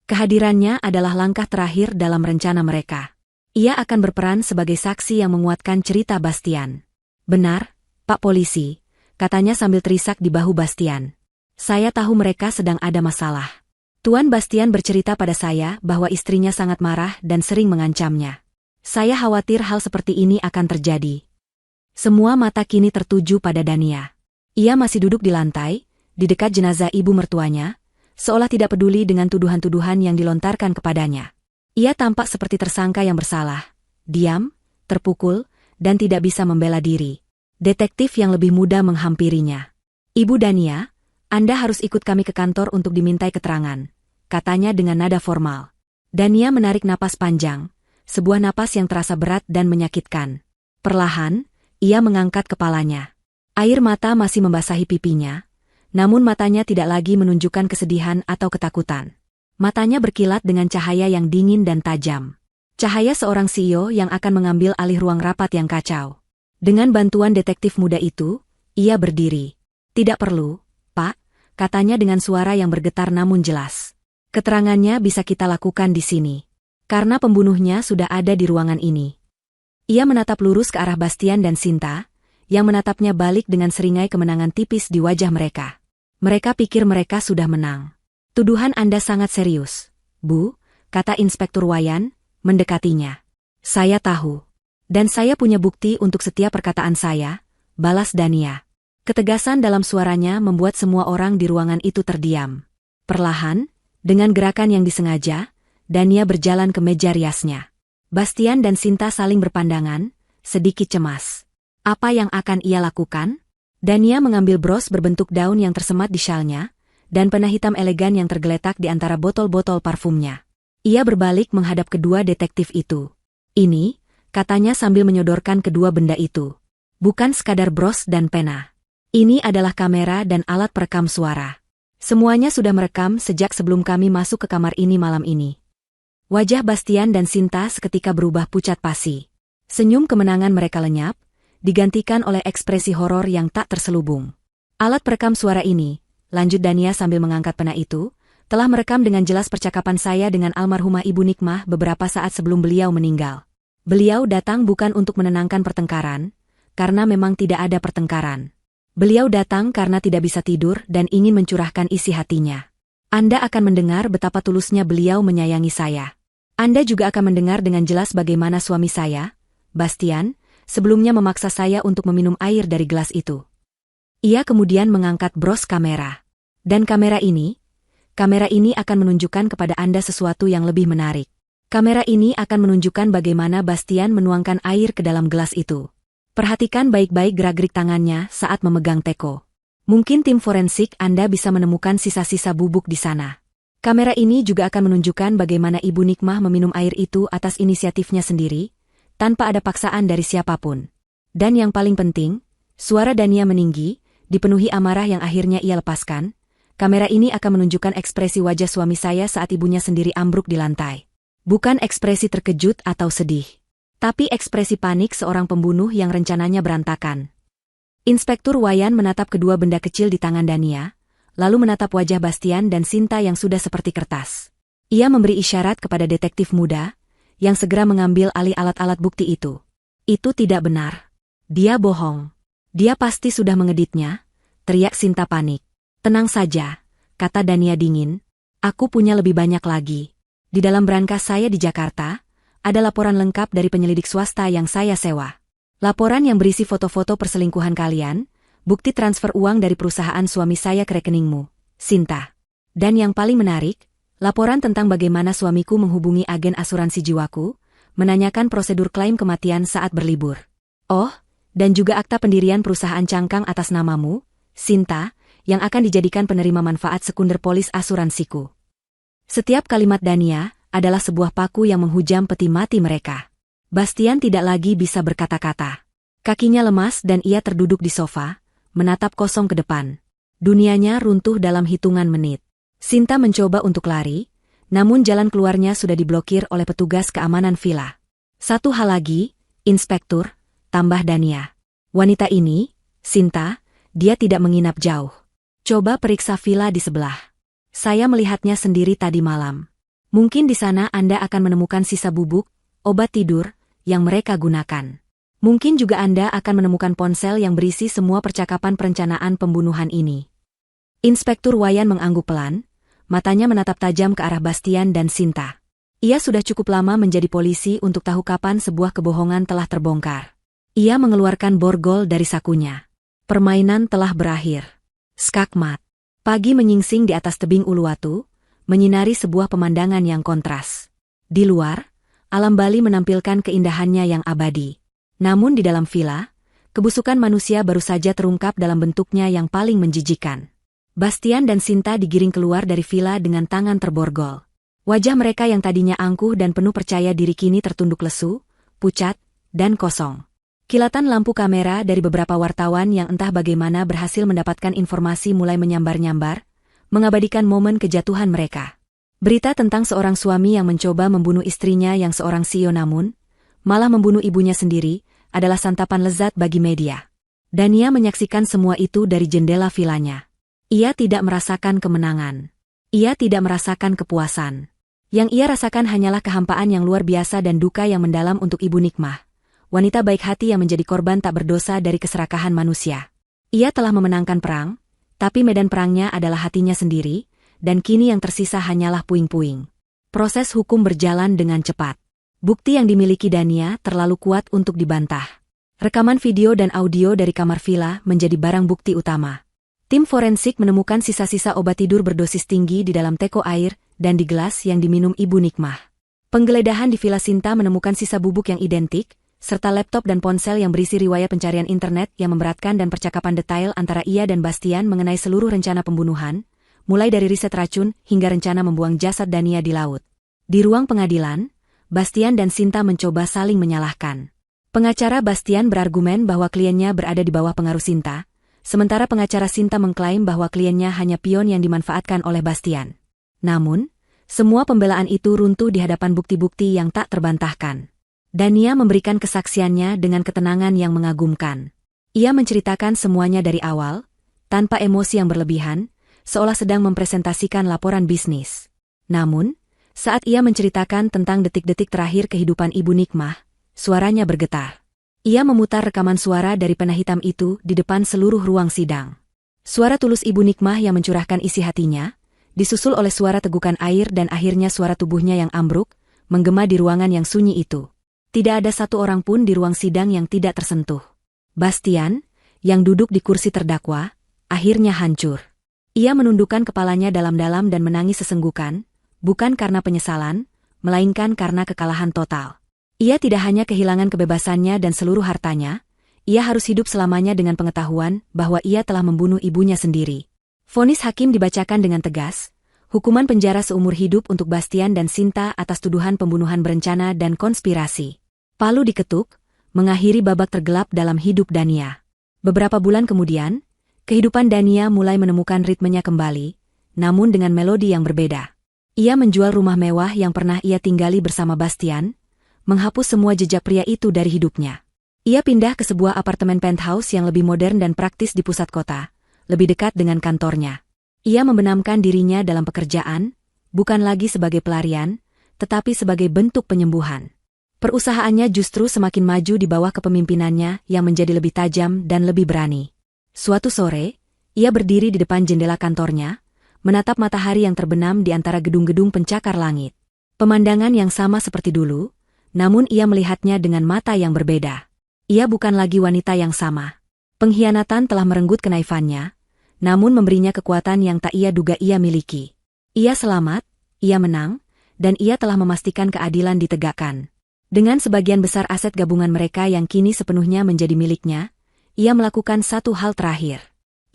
Kehadirannya adalah langkah terakhir dalam rencana mereka. Ia akan berperan sebagai saksi yang menguatkan cerita Bastian. "Benar, Pak Polisi," katanya sambil terisak di bahu Bastian. "Saya tahu mereka sedang ada masalah. Tuan Bastian bercerita pada saya bahwa istrinya sangat marah dan sering mengancamnya. Saya khawatir hal seperti ini akan terjadi." Semua mata kini tertuju pada Dania. Ia masih duduk di lantai, di dekat jenazah ibu mertuanya, seolah tidak peduli dengan tuduhan-tuduhan yang dilontarkan kepadanya. Ia tampak seperti tersangka yang bersalah, diam, terpukul, dan tidak bisa membela diri. Detektif yang lebih muda menghampirinya. "Ibu Dania, Anda harus ikut kami ke kantor untuk dimintai keterangan," katanya dengan nada formal. Dania menarik napas panjang, sebuah napas yang terasa berat dan menyakitkan. Perlahan, ia mengangkat kepalanya. Air mata masih membasahi pipinya, namun matanya tidak lagi menunjukkan kesedihan atau ketakutan. Matanya berkilat dengan cahaya yang dingin dan tajam. Cahaya seorang CEO yang akan mengambil alih ruang rapat yang kacau. Dengan bantuan detektif muda itu, ia berdiri. "Tidak perlu, Pak," katanya dengan suara yang bergetar namun jelas. "Keterangannya bisa kita lakukan di sini. Karena pembunuhnya sudah ada di ruangan ini." Ia menatap lurus ke arah Bastian dan Sinta, yang menatapnya balik dengan seringai kemenangan tipis di wajah mereka. Mereka pikir mereka sudah menang. "Tuduhan Anda sangat serius, Bu," kata Inspektur Wayan, mendekatinya. "Saya tahu. Dan saya punya bukti untuk setiap perkataan saya," balas Dania. Ketegasan dalam suaranya membuat semua orang di ruangan itu terdiam. Perlahan, dengan gerakan yang disengaja, Dania berjalan ke meja riasnya. Bastian dan Sinta saling berpandangan, sedikit cemas. Apa yang akan ia lakukan? Dania mengambil bros berbentuk daun yang tersemat di syalnya, dan pena hitam elegan yang tergeletak di antara botol-botol parfumnya. Ia berbalik menghadap kedua detektif itu. Ini, katanya sambil menyodorkan kedua benda itu. Bukan sekadar bros dan pena. Ini adalah kamera dan alat perekam suara. Semuanya sudah merekam sejak sebelum kami masuk ke kamar ini malam ini. Wajah Bastian dan Sinta seketika berubah pucat pasi. Senyum kemenangan mereka lenyap, digantikan oleh ekspresi horor yang tak terselubung. Alat perekam suara ini, lanjut Dania sambil mengangkat pena itu, telah merekam dengan jelas percakapan saya dengan almarhumah Ibu Nikmah beberapa saat sebelum beliau meninggal. Beliau datang bukan untuk menenangkan pertengkaran, karena memang tidak ada pertengkaran. Beliau datang karena tidak bisa tidur dan ingin mencurahkan isi hatinya. Anda akan mendengar betapa tulusnya beliau menyayangi saya. Anda juga akan mendengar dengan jelas bagaimana suami saya, Bastian, sebelumnya memaksa saya untuk meminum air dari gelas itu. Ia kemudian mengangkat bros kamera. Dan kamera ini akan menunjukkan kepada Anda sesuatu yang lebih menarik. Kamera ini akan menunjukkan bagaimana Bastian menuangkan air ke dalam gelas itu. Perhatikan baik-baik gerak-gerik tangannya saat memegang teko. Mungkin tim forensik Anda bisa menemukan sisa-sisa bubuk di sana. Kamera ini juga akan menunjukkan bagaimana Ibu Nikmah meminum air itu atas inisiatifnya sendiri, tanpa ada paksaan dari siapapun. Dan yang paling penting, suara Dania meninggi, dipenuhi amarah yang akhirnya ia lepaskan. Kamera ini akan menunjukkan ekspresi wajah suami saya saat ibunya sendiri ambruk di lantai. Bukan ekspresi terkejut atau sedih, tapi ekspresi panik seorang pembunuh yang rencananya berantakan. Inspektur Wayan menatap kedua benda kecil di tangan Dania, lalu menatap wajah Bastian dan Sinta yang sudah seperti kertas. Ia memberi isyarat kepada detektif muda, yang segera mengambil alih alat-alat bukti itu. Itu tidak benar. Dia bohong. Dia pasti sudah mengeditnya, teriak Sinta panik. Tenang saja, kata Dania dingin. Aku punya lebih banyak lagi. Di dalam brankas saya di Jakarta, ada laporan lengkap dari penyelidik swasta yang saya sewa. Laporan yang berisi foto-foto perselingkuhan kalian, bukti transfer uang dari perusahaan suami saya ke rekeningmu, Sinta. Dan yang paling menarik, laporan tentang bagaimana suamiku menghubungi agen asuransi jiwaku, menanyakan prosedur klaim kematian saat berlibur. Oh, dan juga akta pendirian perusahaan cangkang atas namamu, Sinta, yang akan dijadikan penerima manfaat sekunder polis asuransiku. Setiap kalimat Dania adalah sebuah paku yang menghujam peti mati mereka. Bastian tidak lagi bisa berkata-kata. Kakinya lemas dan ia terduduk di sofa, menatap kosong ke depan. Dunianya runtuh dalam hitungan menit. Sinta mencoba untuk lari, namun jalan keluarnya sudah diblokir oleh petugas keamanan villa. Satu hal lagi, Inspektur, tambah Dania. Wanita ini, Sinta, dia tidak menginap jauh. Coba periksa villa di sebelah. Saya melihatnya sendiri tadi malam. Mungkin di sana Anda akan menemukan sisa bubuk, obat tidur, yang mereka gunakan. Mungkin juga Anda akan menemukan ponsel yang berisi semua percakapan perencanaan pembunuhan ini. Inspektur Wayan mengangguk pelan, matanya menatap tajam ke arah Bastian dan Sinta. Ia sudah cukup lama menjadi polisi untuk tahu kapan sebuah kebohongan telah terbongkar. Ia mengeluarkan borgol dari sakunya. Permainan telah berakhir. Skakmat. Pagi menyingsing di atas tebing Uluwatu, menyinari sebuah pemandangan yang kontras. Di luar, alam Bali menampilkan keindahannya yang abadi. Namun di dalam villa, kebusukan manusia baru saja terungkap dalam bentuknya yang paling menjijikan. Bastian dan Sinta digiring keluar dari villa dengan tangan terborgol. Wajah mereka yang tadinya angkuh dan penuh percaya diri kini tertunduk lesu, pucat, dan kosong. Kilatan lampu kamera dari beberapa wartawan yang entah bagaimana berhasil mendapatkan informasi mulai menyambar-nyambar, mengabadikan momen kejatuhan mereka. Berita tentang seorang suami yang mencoba membunuh istrinya yang seorang CEO namun, malah membunuh ibunya sendiri, adalah santapan lezat bagi media. Dania menyaksikan semua itu dari jendela vilanya. Ia tidak merasakan kemenangan. Ia tidak merasakan kepuasan. Yang ia rasakan hanyalah kehampaan yang luar biasa dan duka yang mendalam untuk Ibu Nikmah. Wanita baik hati yang menjadi korban tak berdosa dari keserakahan manusia. Ia telah memenangkan perang, tapi medan perangnya adalah hatinya sendiri, dan kini yang tersisa hanyalah puing-puing. Proses hukum berjalan dengan cepat. Bukti yang dimiliki Dania terlalu kuat untuk dibantah. Rekaman video dan audio dari kamar villa menjadi barang bukti utama. Tim forensik menemukan sisa-sisa obat tidur berdosis tinggi di dalam teko air dan di gelas yang diminum Ibu Nikmah. Penggeledahan di Villa Sinta menemukan sisa bubuk yang identik, serta laptop dan ponsel yang berisi riwayat pencarian internet yang memberatkan dan percakapan detail antara ia dan Bastian mengenai seluruh rencana pembunuhan, mulai dari riset racun hingga rencana membuang jasad Dania di laut. Di ruang pengadilan, Bastian dan Sinta mencoba saling menyalahkan. Pengacara Bastian berargumen bahwa kliennya berada di bawah pengaruh Sinta, sementara pengacara Sinta mengklaim bahwa kliennya hanya pion yang dimanfaatkan oleh Bastian. Namun, semua pembelaan itu runtuh di hadapan bukti-bukti yang tak terbantahkan. Dania memberikan kesaksiannya dengan ketenangan yang mengagumkan. Ia menceritakan semuanya dari awal, tanpa emosi yang berlebihan, seolah sedang mempresentasikan laporan bisnis. Namun, saat ia menceritakan tentang detik-detik terakhir kehidupan Ibu Nikmah, suaranya bergetar. Ia memutar rekaman suara dari pena hitam itu di depan seluruh ruang sidang. Suara tulus Ibu Nikmah yang mencurahkan isi hatinya, disusul oleh suara tegukan air dan akhirnya suara tubuhnya yang ambruk, menggema di ruangan yang sunyi itu. Tidak ada satu orang pun di ruang sidang yang tidak tersentuh. Bastian, yang duduk di kursi terdakwa, akhirnya hancur. Ia menundukkan kepalanya dalam-dalam dan menangis sesenggukan, bukan karena penyesalan, melainkan karena kekalahan total. Ia tidak hanya kehilangan kebebasannya dan seluruh hartanya, ia harus hidup selamanya dengan pengetahuan bahwa ia telah membunuh ibunya sendiri. Vonis hakim dibacakan dengan tegas, hukuman penjara seumur hidup untuk Bastian dan Sinta atas tuduhan pembunuhan berencana dan konspirasi. Palu diketuk, mengakhiri babak tergelap dalam hidup Dania. Beberapa bulan kemudian, kehidupan Dania mulai menemukan ritmenya kembali, namun dengan melodi yang berbeda. Ia menjual rumah mewah yang pernah ia tinggali bersama Bastian, menghapus semua jejak pria itu dari hidupnya. Ia pindah ke sebuah apartemen penthouse yang lebih modern dan praktis di pusat kota, lebih dekat dengan kantornya. Ia membenamkan dirinya dalam pekerjaan, bukan lagi sebagai pelarian, tetapi sebagai bentuk penyembuhan. Perusahaannya justru semakin maju di bawah kepemimpinannya yang menjadi lebih tajam dan lebih berani. Suatu sore, ia berdiri di depan jendela kantornya, menatap matahari yang terbenam di antara gedung-gedung pencakar langit. Pemandangan yang sama seperti dulu, namun ia melihatnya dengan mata yang berbeda. Ia bukan lagi wanita yang sama. Pengkhianatan telah merenggut kenaifannya, namun memberinya kekuatan yang tak ia duga ia miliki. Ia selamat, ia menang, dan ia telah memastikan keadilan ditegakkan. Dengan sebagian besar aset gabungan mereka yang kini sepenuhnya menjadi miliknya, ia melakukan satu hal terakhir.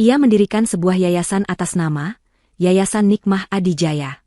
Ia mendirikan sebuah yayasan atas nama Yayasan Nikmah Adijaya.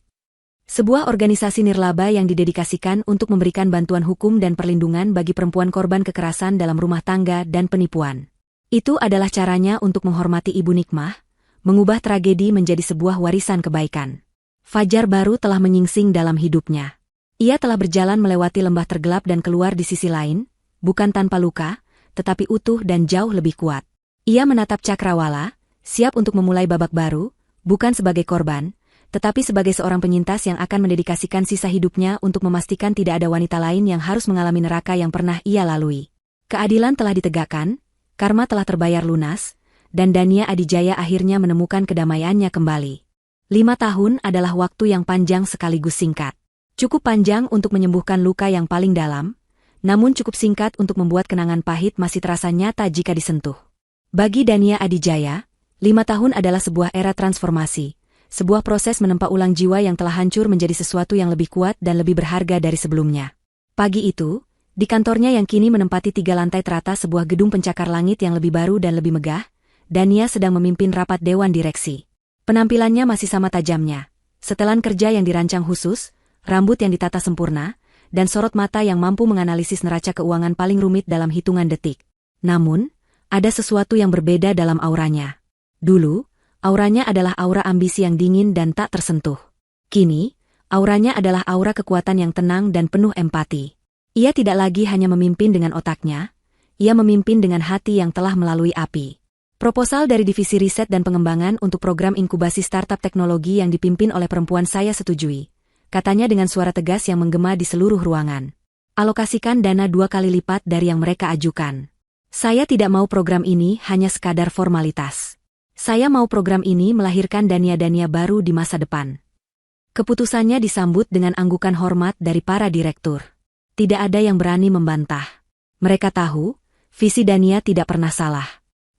Sebuah organisasi nirlaba yang didedikasikan untuk memberikan bantuan hukum dan perlindungan bagi perempuan korban kekerasan dalam rumah tangga dan penipuan. Itu adalah caranya untuk menghormati Ibu Nikmah, mengubah tragedi menjadi sebuah warisan kebaikan. Fajar baru telah menyingsing dalam hidupnya. Ia telah berjalan melewati lembah tergelap dan keluar di sisi lain, bukan tanpa luka, tetapi utuh dan jauh lebih kuat. Ia menatap Cakrawala, siap untuk memulai babak baru, bukan sebagai korban, tetapi sebagai seorang penyintas yang akan mendedikasikan sisa hidupnya untuk memastikan tidak ada wanita lain yang harus mengalami neraka yang pernah ia lalui. Keadilan telah ditegakkan, karma telah terbayar lunas, dan Dania Adijaya akhirnya menemukan kedamaiannya kembali. 5 tahun adalah waktu yang panjang sekaligus singkat. Cukup panjang untuk menyembuhkan luka yang paling dalam, namun cukup singkat untuk membuat kenangan pahit masih terasa nyata jika disentuh. Bagi Dania Adijaya, 5 tahun adalah sebuah era transformasi. Sebuah proses menempa ulang jiwa yang telah hancur menjadi sesuatu yang lebih kuat dan lebih berharga dari sebelumnya. Pagi itu, di kantornya yang kini menempati 3 lantai teratas sebuah gedung pencakar langit yang lebih baru dan lebih megah, Dania sedang memimpin rapat dewan direksi. Penampilannya masih sama tajamnya. Setelan kerja yang dirancang khusus, rambut yang ditata sempurna, dan sorot mata yang mampu menganalisis neraca keuangan paling rumit dalam hitungan detik. Namun, ada sesuatu yang berbeda dalam auranya. Dulu, auranya adalah aura ambisi yang dingin dan tak tersentuh. Kini, auranya adalah aura kekuatan yang tenang dan penuh empati. Ia tidak lagi hanya memimpin dengan otaknya, ia memimpin dengan hati yang telah melalui api. Proposal dari Divisi Riset dan Pengembangan untuk program inkubasi startup teknologi yang dipimpin oleh perempuan saya setujui, katanya dengan suara tegas yang menggema di seluruh ruangan. Alokasikan dana 2 kali lipat dari yang mereka ajukan. Saya tidak mau program ini hanya sekadar formalitas. Saya mau program ini melahirkan Dania-Dania baru di masa depan. Keputusannya disambut dengan anggukan hormat dari para direktur. Tidak ada yang berani membantah. Mereka tahu, Visi Dania tidak pernah salah.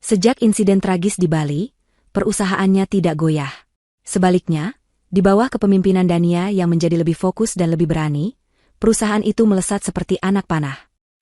Sejak insiden tragis di Bali, perusahaannya tidak goyah. Sebaliknya, di bawah kepemimpinan Dania yang menjadi lebih fokus dan lebih berani, perusahaan itu melesat seperti anak panah.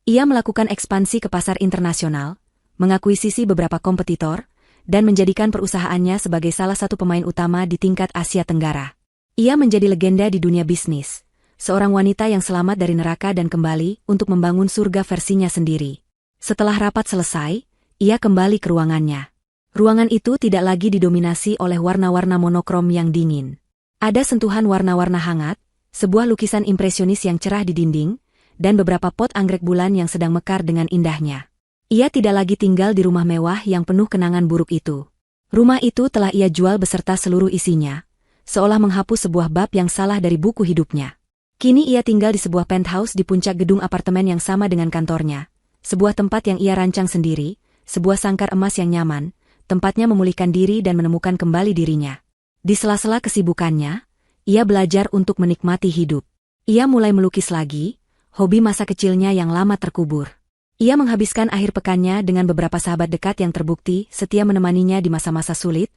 Ia melakukan ekspansi ke pasar internasional, mengakuisisi beberapa kompetitor, dan menjadikan perusahaannya sebagai salah satu pemain utama di tingkat Asia Tenggara. Ia menjadi legenda di dunia bisnis, seorang wanita yang selamat dari neraka dan kembali untuk membangun surga versinya sendiri. Setelah rapat selesai, ia kembali ke ruangannya. Ruangan itu tidak lagi didominasi oleh warna-warna monokrom yang dingin. Ada sentuhan warna-warna hangat, sebuah lukisan impresionis yang cerah di dinding, dan beberapa pot anggrek bulan yang sedang mekar dengan indahnya. Ia tidak lagi tinggal di rumah mewah yang penuh kenangan buruk itu. Rumah itu telah ia jual beserta seluruh isinya, seolah menghapus sebuah bab yang salah dari buku hidupnya. Kini ia tinggal di sebuah penthouse di puncak gedung apartemen yang sama dengan kantornya, sebuah tempat yang ia rancang sendiri, sebuah sangkar emas yang nyaman, tempatnya memulihkan diri dan menemukan kembali dirinya. Di sela-sela kesibukannya, ia belajar untuk menikmati hidup. Ia mulai melukis lagi, hobi masa kecilnya yang lama terkubur. Ia menghabiskan akhir pekannya dengan beberapa sahabat dekat yang terbukti setia menemaninya di masa-masa sulit,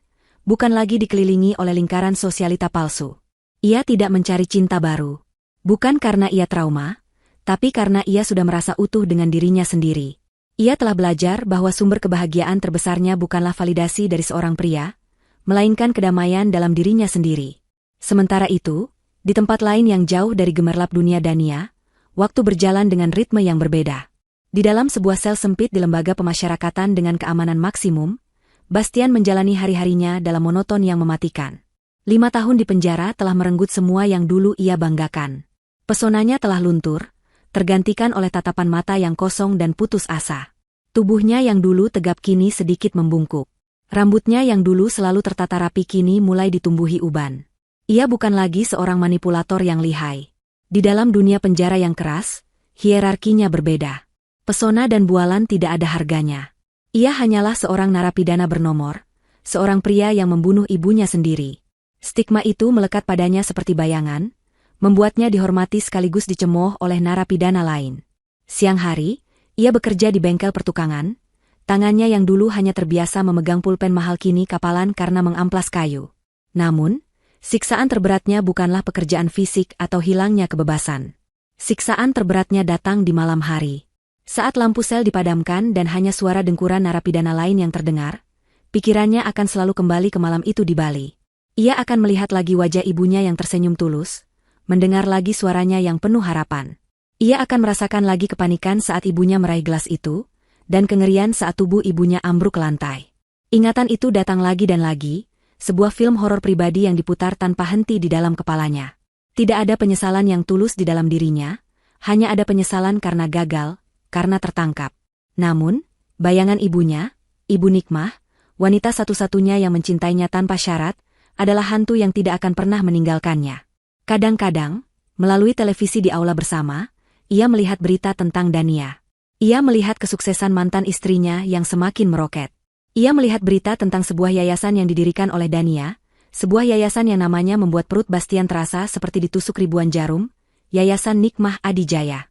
bukan lagi dikelilingi oleh lingkaran sosialita palsu. Ia tidak mencari cinta baru. Bukan karena ia trauma, tapi karena ia sudah merasa utuh dengan dirinya sendiri. Ia telah belajar bahwa sumber kebahagiaan terbesarnya bukanlah validasi dari seorang pria, melainkan kedamaian dalam dirinya sendiri. Sementara itu, di tempat lain yang jauh dari gemerlap dunia Dania, waktu berjalan dengan ritme yang berbeda. Di dalam sebuah sel sempit di lembaga pemasyarakatan dengan keamanan maksimum, Bastian menjalani hari-harinya dalam monoton yang mematikan. 5 tahun di penjara telah merenggut semua yang dulu ia banggakan. Pesonanya telah luntur, tergantikan oleh tatapan mata yang kosong dan putus asa. Tubuhnya yang dulu tegap kini sedikit membungkuk. Rambutnya yang dulu selalu tertata rapi kini mulai ditumbuhi uban. Ia bukan lagi seorang manipulator yang lihai. Di dalam dunia penjara yang keras, hierarkinya berbeda. Pesona dan bualan tidak ada harganya. Ia hanyalah seorang narapidana bernomor, seorang pria yang membunuh ibunya sendiri. Stigma itu melekat padanya seperti bayangan, membuatnya dihormati sekaligus dicemooh oleh narapidana lain. Siang hari, ia bekerja di bengkel pertukangan, tangannya yang dulu hanya terbiasa memegang pulpen mahal kini kapalan karena mengamplas kayu. Namun, siksaan terberatnya bukanlah pekerjaan fisik atau hilangnya kebebasan. Siksaan terberatnya datang di malam hari. Saat lampu sel dipadamkan dan hanya suara dengkuran narapidana lain yang terdengar, pikirannya akan selalu kembali ke malam itu di Bali. Ia akan melihat lagi wajah ibunya yang tersenyum tulus, mendengar lagi suaranya yang penuh harapan. Ia akan merasakan lagi kepanikan saat ibunya meraih gelas itu, dan kengerian saat tubuh ibunya ambruk ke lantai. Ingatan itu datang lagi dan lagi, sebuah film horor pribadi yang diputar tanpa henti di dalam kepalanya. Tidak ada penyesalan yang tulus di dalam dirinya, hanya ada penyesalan karena gagal, karena tertangkap. Namun, bayangan ibunya, Ibu Nikmah, wanita satu-satunya yang mencintainya tanpa syarat, adalah hantu yang tidak akan pernah meninggalkannya. Kadang-kadang, melalui televisi di aula bersama, ia melihat berita tentang Dania. Ia melihat kesuksesan mantan istrinya yang semakin meroket. Ia melihat berita tentang sebuah yayasan yang didirikan oleh Dania, sebuah yayasan yang namanya membuat perut Bastian terasa seperti ditusuk ribuan jarum, Yayasan Nikmah Adijaya.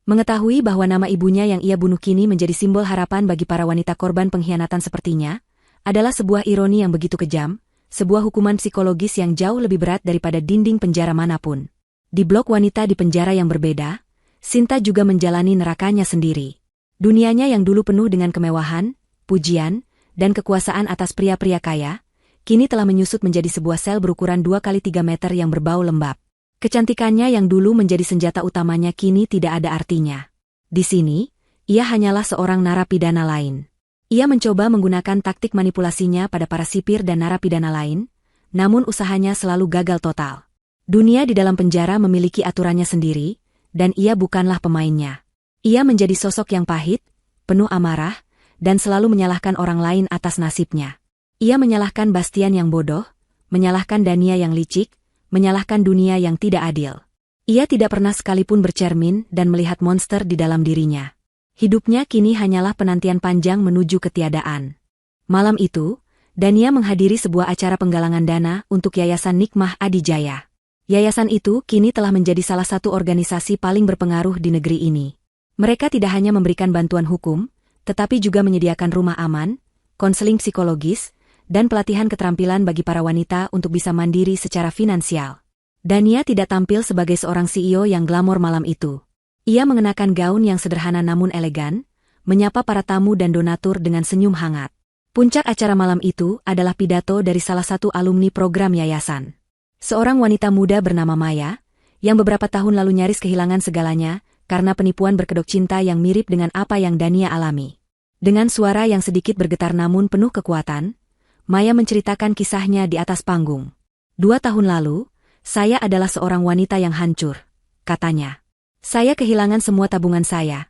Mengetahui bahwa nama ibunya yang ia bunuh kini menjadi simbol harapan bagi para wanita korban pengkhianatan sepertinya, adalah sebuah ironi yang begitu kejam, sebuah hukuman psikologis yang jauh lebih berat daripada dinding penjara manapun. Di blok wanita di penjara yang berbeda, Sinta juga menjalani nerakanya sendiri. Dunianya yang dulu penuh dengan kemewahan, pujian, dan kekuasaan atas pria-pria kaya, kini telah menyusut menjadi sebuah sel berukuran 2x3 meter yang berbau lembab. Kecantikannya yang dulu menjadi senjata utamanya kini tidak ada artinya. Di sini, ia hanyalah seorang narapidana lain. Ia mencoba menggunakan taktik manipulasinya pada para sipir dan narapidana lain, namun usahanya selalu gagal total. Dunia di dalam penjara memiliki aturannya sendiri, dan ia bukanlah pemainnya. Ia menjadi sosok yang pahit, penuh amarah, dan selalu menyalahkan orang lain atas nasibnya. Ia menyalahkan Bastian yang bodoh, menyalahkan Dania yang licik, menyalahkan dunia yang tidak adil. Ia tidak pernah sekalipun bercermin dan melihat monster di dalam dirinya. Hidupnya kini hanyalah penantian panjang menuju ketiadaan. Malam itu, Dania menghadiri sebuah acara penggalangan dana untuk Yayasan Nikmah Adijaya. Yayasan itu kini telah menjadi salah satu organisasi paling berpengaruh di negeri ini. Mereka tidak hanya memberikan bantuan hukum, tetapi juga menyediakan rumah aman, konseling psikologis, dan pelatihan keterampilan bagi para wanita untuk bisa mandiri secara finansial. Dania tidak tampil sebagai seorang CEO yang glamor malam itu. Ia mengenakan gaun yang sederhana namun elegan, menyapa para tamu dan donatur dengan senyum hangat. Puncak acara malam itu adalah pidato dari salah satu alumni program yayasan. Seorang wanita muda bernama Maya, yang beberapa tahun lalu nyaris kehilangan segalanya karena penipuan berkedok cinta yang mirip dengan apa yang Dania alami. Dengan suara yang sedikit bergetar namun penuh kekuatan, Maya menceritakan kisahnya di atas panggung. 2 tahun lalu, saya adalah seorang wanita yang hancur, katanya. Saya kehilangan semua tabungan saya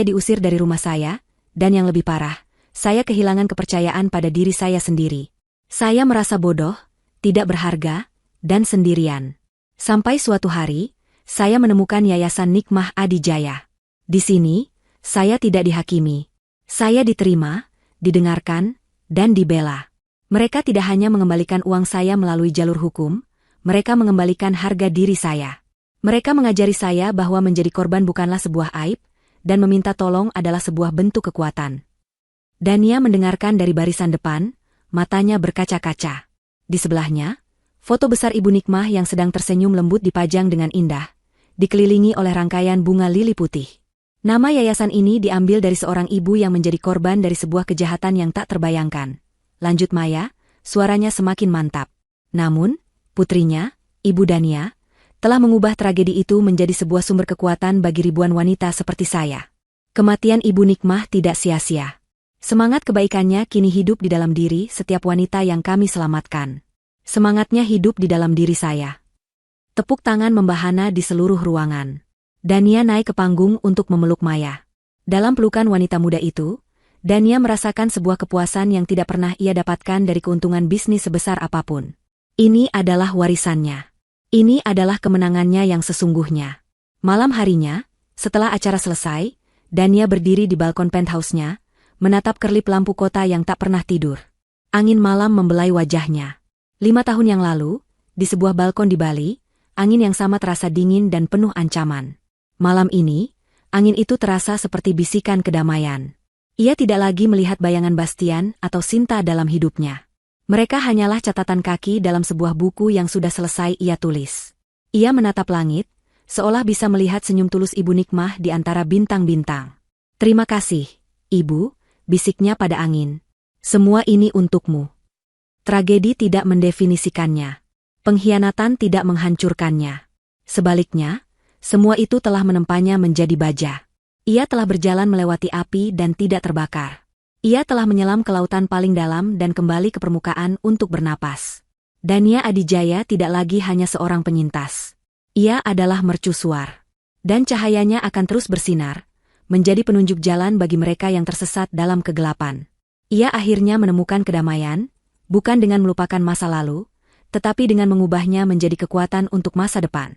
diusir dari rumah saya, dan yang lebih parah, saya kehilangan kepercayaan pada diri saya sendiri. Saya merasa bodoh, tidak berharga, dan sendirian. Sampai suatu hari, saya menemukan Yayasan Nikmah Adijaya. Di sini, saya tidak dihakimi. Saya diterima, didengarkan, dan dibela. Mereka tidak hanya mengembalikan uang saya melalui jalur hukum, mereka mengembalikan harga diri saya. Mereka mengajari saya bahwa menjadi korban bukanlah sebuah aib, dan meminta tolong adalah sebuah bentuk kekuatan. Dania mendengarkan dari barisan depan, matanya berkaca-kaca. Di sebelahnya, foto besar Ibu Nikmah yang sedang tersenyum lembut dipajang dengan indah, dikelilingi oleh rangkaian bunga lili putih. Nama yayasan ini diambil dari seorang ibu yang menjadi korban dari sebuah kejahatan yang tak terbayangkan. Lanjut Maya, suaranya semakin mantap. Namun, putrinya, Ibu Dania, telah mengubah tragedi itu menjadi sebuah sumber kekuatan bagi ribuan wanita seperti saya. Kematian Ibu Nikmah tidak sia-sia. Semangat kebaikannya kini hidup di dalam diri setiap wanita yang kami selamatkan. Semangatnya hidup di dalam diri saya. Tepuk tangan membahana di seluruh ruangan. Dania naik ke panggung untuk memeluk Maya. Dalam pelukan wanita muda itu, Dania merasakan sebuah kepuasan yang tidak pernah ia dapatkan dari keuntungan bisnis sebesar apapun. Ini adalah warisannya. Ini adalah kemenangannya yang sesungguhnya. Malam harinya, setelah acara selesai, Dania berdiri di balkon penthouse-nya, menatap kerlip lampu kota yang tak pernah tidur. Angin malam membelai wajahnya. 5 tahun yang lalu, di sebuah balkon di Bali, angin yang sama terasa dingin dan penuh ancaman. Malam ini, angin itu terasa seperti bisikan kedamaian. Ia tidak lagi melihat bayangan Bastian atau Sinta dalam hidupnya. Mereka hanyalah catatan kaki dalam sebuah buku yang sudah selesai ia tulis. Ia menatap langit, seolah bisa melihat senyum tulus Ibu Nikmah di antara bintang-bintang. Terima kasih, Ibu, bisiknya pada angin. Semua ini untukmu. Tragedi tidak mendefinisikannya. Pengkhianatan tidak menghancurkannya. Sebaliknya, semua itu telah menempanya menjadi baja. Ia telah berjalan melewati api dan tidak terbakar. Ia telah menyelam ke lautan paling dalam dan kembali ke permukaan untuk bernapas. Dania Adijaya tidak lagi hanya seorang penyintas. Ia adalah mercusuar. Dan cahayanya akan terus bersinar, menjadi penunjuk jalan bagi mereka yang tersesat dalam kegelapan. Ia akhirnya menemukan kedamaian, bukan dengan melupakan masa lalu, tetapi dengan mengubahnya menjadi kekuatan untuk masa depan.